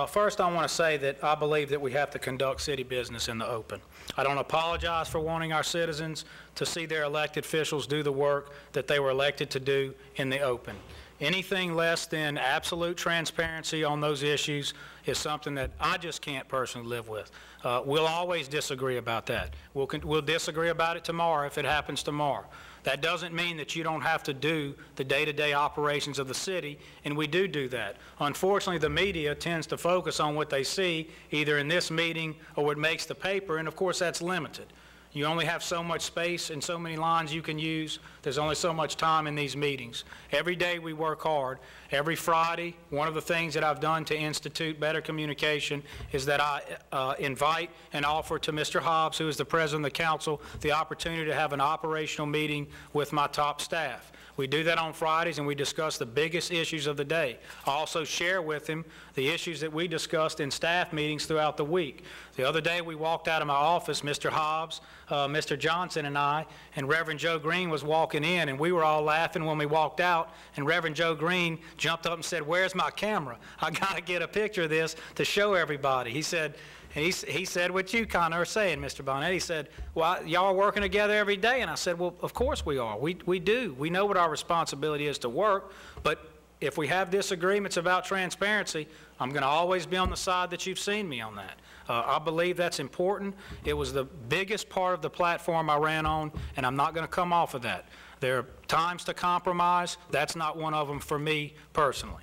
First, I want to say that I believe that we have to conduct city business in the open. I don't apologize for wanting our citizens to see their elected officials do the work that they were elected to do in the open. Anything less than absolute transparency on those issues is something that I just can't personally live with. We'll always disagree about that. We'll disagree about it tomorrow if it happens tomorrow. That doesn't mean that you don't have to do the day-to-day operations of the city, and we do that. Unfortunately, the media tends to focus on what they see either in this meeting or what makes the paper, and of course that's limited. You only have so much space and so many lines you can use. There's only so much time in these meetings. Every day we work hard. Every Friday, one of the things that I've done to institute better communication is that I invite and offer to Mr. Hobbs, who is the president of the council, the opportunity to have an operational meeting with my top staff. We do that on Fridays, and we discuss the biggest issues of the day. I also share with him the issues that we discussed in staff meetings throughout the week. The other day, we walked out of my office, Mr. Hobbs, Mr. Johnson, and I, and Reverend Joe Green was walking in, and we were all laughing when we walked out, and Reverend Joe Green jumped up and said, "Where's my camera? I got to get a picture of this to show everybody." He said, he said what you kind of are saying, Mr. Bonnet. He said, "Well, y'all are working together every day." And I said, "Well, of course we are. We do. We know what our responsibility is to work, but if we have disagreements about transparency, I'm going to always be on the side that you've seen me on that." I believe that's important. It was the biggest part of the platform I ran on, and I'm not going to come off of that. There are times to compromise. That's not one of them for me personally.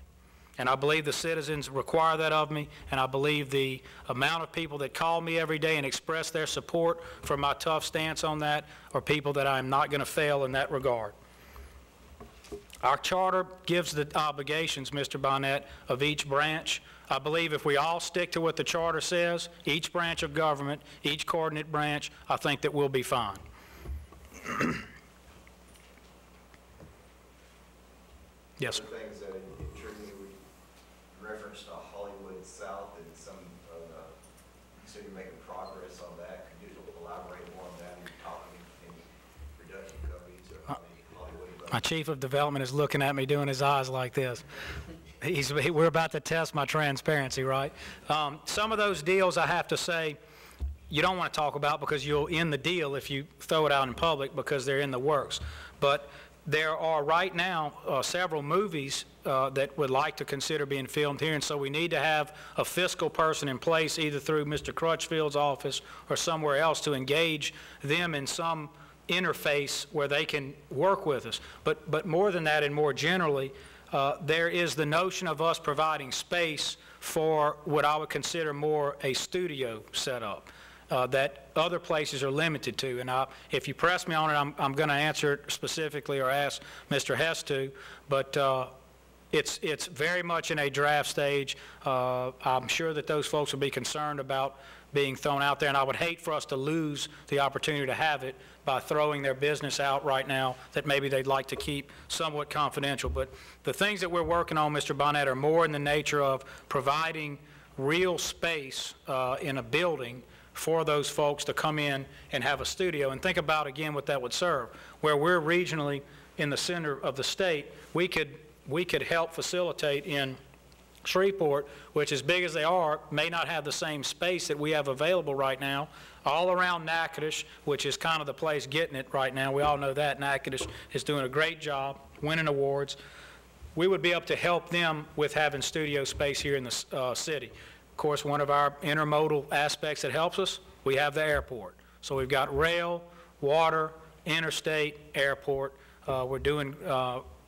And I believe the citizens require that of me, and I believe the amount of people that call me every day and express their support for my tough stance on that are people that I'm not going to fail in that regard. Our charter gives the obligations, Mr. Bonnet, of each branch. I believe if we all stick to what the charter says, each branch of government, each coordinate branch, I think that we'll be fine. Yes, sir. Things that intrigued me, we referenced Hollywood South and some of the, so you're making progress on that. Could you elaborate more on that? You're talking any production companies or how many Hollywood? My chief of development is looking at me doing his eyes like this. We're about to test my transparency, right? Some of those deals, I have to say, you don't want to talk about because you'll end the deal if you throw it out in public because they're in the works. But there are right now several movies that would like to consider being filmed here, and so we need to have a fiscal person in place either through Mr. Crutchfield's office or somewhere else to engage them in some interface where they can work with us. But more than that and more generally, there is the notion of us providing space for what I would consider more a studio setup that other places are limited to. And if you press me on it, I'm going to answer it specifically or ask Mr. Hess to, but it's very much in a draft stage. I'm sure that those folks will be concerned about being thrown out there, and I would hate for us to lose the opportunity to have it by throwing their business out right now that maybe they'd like to keep somewhat confidential. But the things that we're working on, Mr. Bonnet, are more in the nature of providing real space in a building for those folks to come in and have a studio. And think about, again, what that would serve. Where we're regionally in the center of the state, we could help facilitate in Shreveport, which, as big as they are, may not have the same space that we have available right now. All around Natchitoches, which is kind of the place getting it right now. We all know that. Natchitoches is doing a great job, winning awards. We would be able to help them with having studio space here in the city. Of course, one of our intermodal aspects that helps us, we have the airport. So we've got rail, water, interstate, airport. We're doing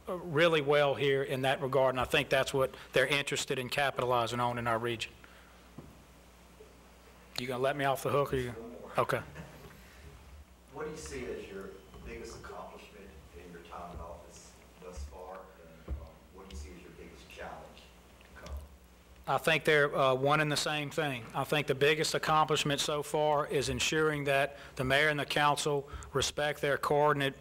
really well here in that regard, and I think that's what they're interested in capitalizing on in our region. You gonna let me off the hook, or you? Okay. What do you see as your biggest accomplishment in your time in office thus far, and what do you see as your biggest challenge to come? I think they're one and the same thing. I think the biggest accomplishment so far is ensuring that the mayor and the council respect their coordinate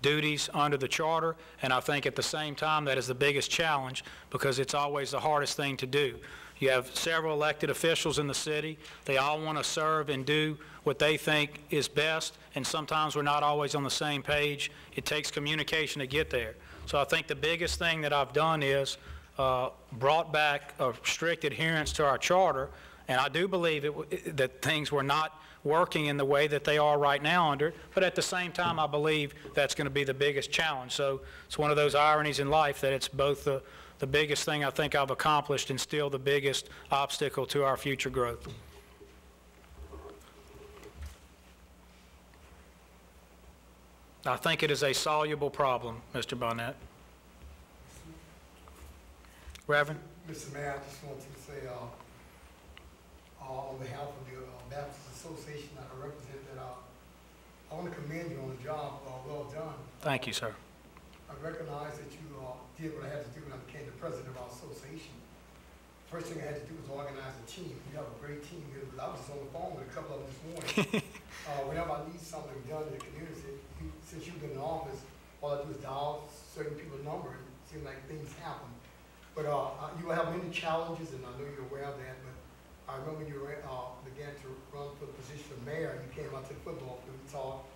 duties under the charter, and I think at the same time that is the biggest challenge because it's always the hardest thing to do. You have several elected officials in the city. They all want to serve and do what they think is best, and sometimes we're not always on the same page. It takes communication to get there. So I think the biggest thing that I've done is brought back a strict adherence to our charter, and I do believe that things were not working in the way that they are right now under it, but at the same time I believe that's going to be the biggest challenge. So it's one of those ironies in life that it's both the biggest thing I think I've accomplished and still the biggest obstacle to our future growth. I think it is a soluble problem, Mr. Barnett. Reverend? Mr. Mayor, I just wanted to say, on behalf of the Baptist Association that I represent, that I want to commend you on the job. Well done. Thank you, sir. I recognize that you did what I had to do when I became the president of our association. First thing I had to do was organize a team. You have a great team here. I was just on the phone with a couple of them this morning. Whenever I need something done in the community, since you've been in office, all I do is dial certain people's number, and it seems like things happen. But you will have many challenges, and I know you're aware of that, but I remember you began to run for the position of mayor, and you came out to the football field, we talked,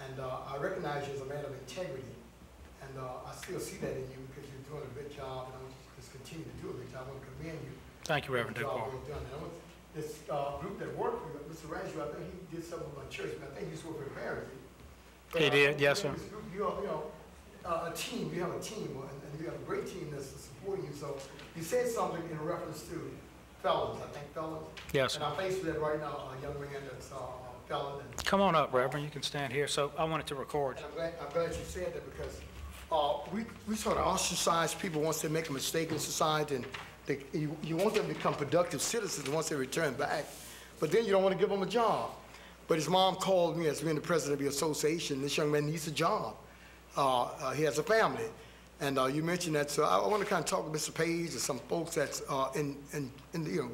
and I recognize you as a man of integrity, and I still see that in you because you're doing a good job, and I want you to just continue to do a good job. I want to commend you. Thank you, Reverend Dupar. Well done. And I want this group that worked for you, Mr. Rancho, I think he did something with my church, but I think he used to work for America. He did, yes, sir. You know, a team, you have a team, and you have a great team that's supporting you. So you said something in reference to felons, I think felons. Yes, sir. And I'm faced with that right now, a young man that's a felon. Come on up, Reverend. You can stand here. So I wanted to record. And I'm glad you said that because we sort of ostracize people once they make a mistake in society, and you want them to become productive citizens once they return back, but then you don't want to give them a job. But his mom called me as being the president of the association. This young man needs a job. He has a family. And you mentioned that, so I want to kind of talk to Mr. Page and some folks that's in the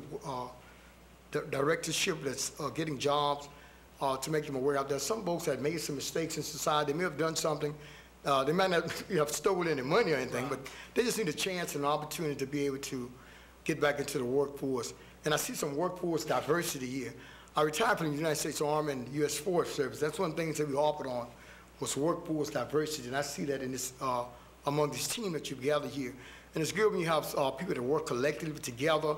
directorship that's getting jobs to make them aware of. There's some folks that made some mistakes in society. They may have done something. They might not have stolen any money or anything, but they just need a chance and an opportunity to be able to get back into the workforce. And I see some workforce diversity here. I retired from the United States Army and U.S. Forest Service. That's one of the things that we offered on was workforce diversity, and I see that in this among this team that you've gathered here. And it's good when you have people that work collectively together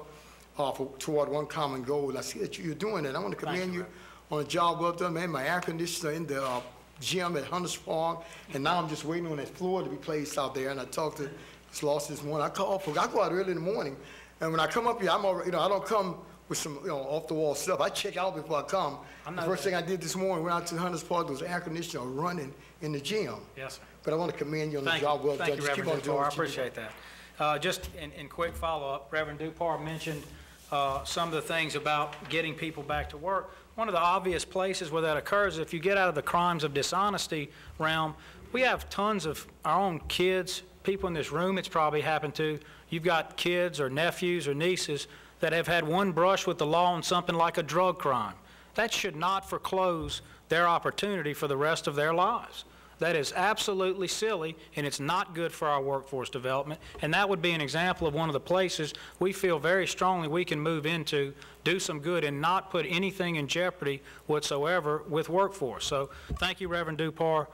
toward one common goal. And I see that you're doing that. I want to commend you on a job well done, man. My air conditioner in the gym at Hunters Park, and now I'm just waiting on that floor to be placed out there. And I talked to this lost this morning. I go out early in the morning, and when I come up here, I'm already, I don't come with some off the wall stuff. I check out before I come. The first thing I did this morning, went out to Hunters Park, there was air conditioner running in the gym. Yes, sir. But I want to commend you on the job well done. Thank you, Reverend Dupar. I appreciate that. Just in quick follow-up, Reverend Dupar mentioned some of the things about getting people back to work. One of the obvious places where that occurs is if you get out of the crimes of dishonesty realm. We have tons of our own kids, people in this room it's probably happened to. You've got kids or nephews or nieces that have had one brush with the law on something like a drug crime. That should not foreclose their opportunity for the rest of their lives. That is absolutely silly, and it's not good for our workforce development. And that would be an example of one of the places we feel very strongly we can move into, do some good, and not put anything in jeopardy whatsoever with workforce. So thank you, Reverend Dupar,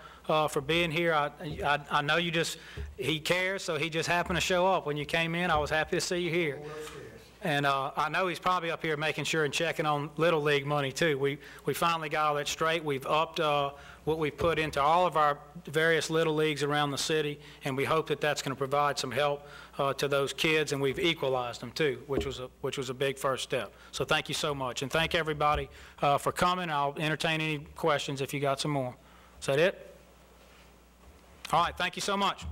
for being here. I know he cares, so he just happened to show up when you came in. I was happy to see you here. And I know he's probably up here making sure and checking on Little League money, too. We finally got all that straight. We've upped what we've put into all of our various Little Leagues around the city, and we hope that that's going to provide some help to those kids, and we've equalized them, too, which was a big first step. So thank you so much. And thank everybody for coming. I'll entertain any questions if you got some more. Is that it? All right. Thank you so much.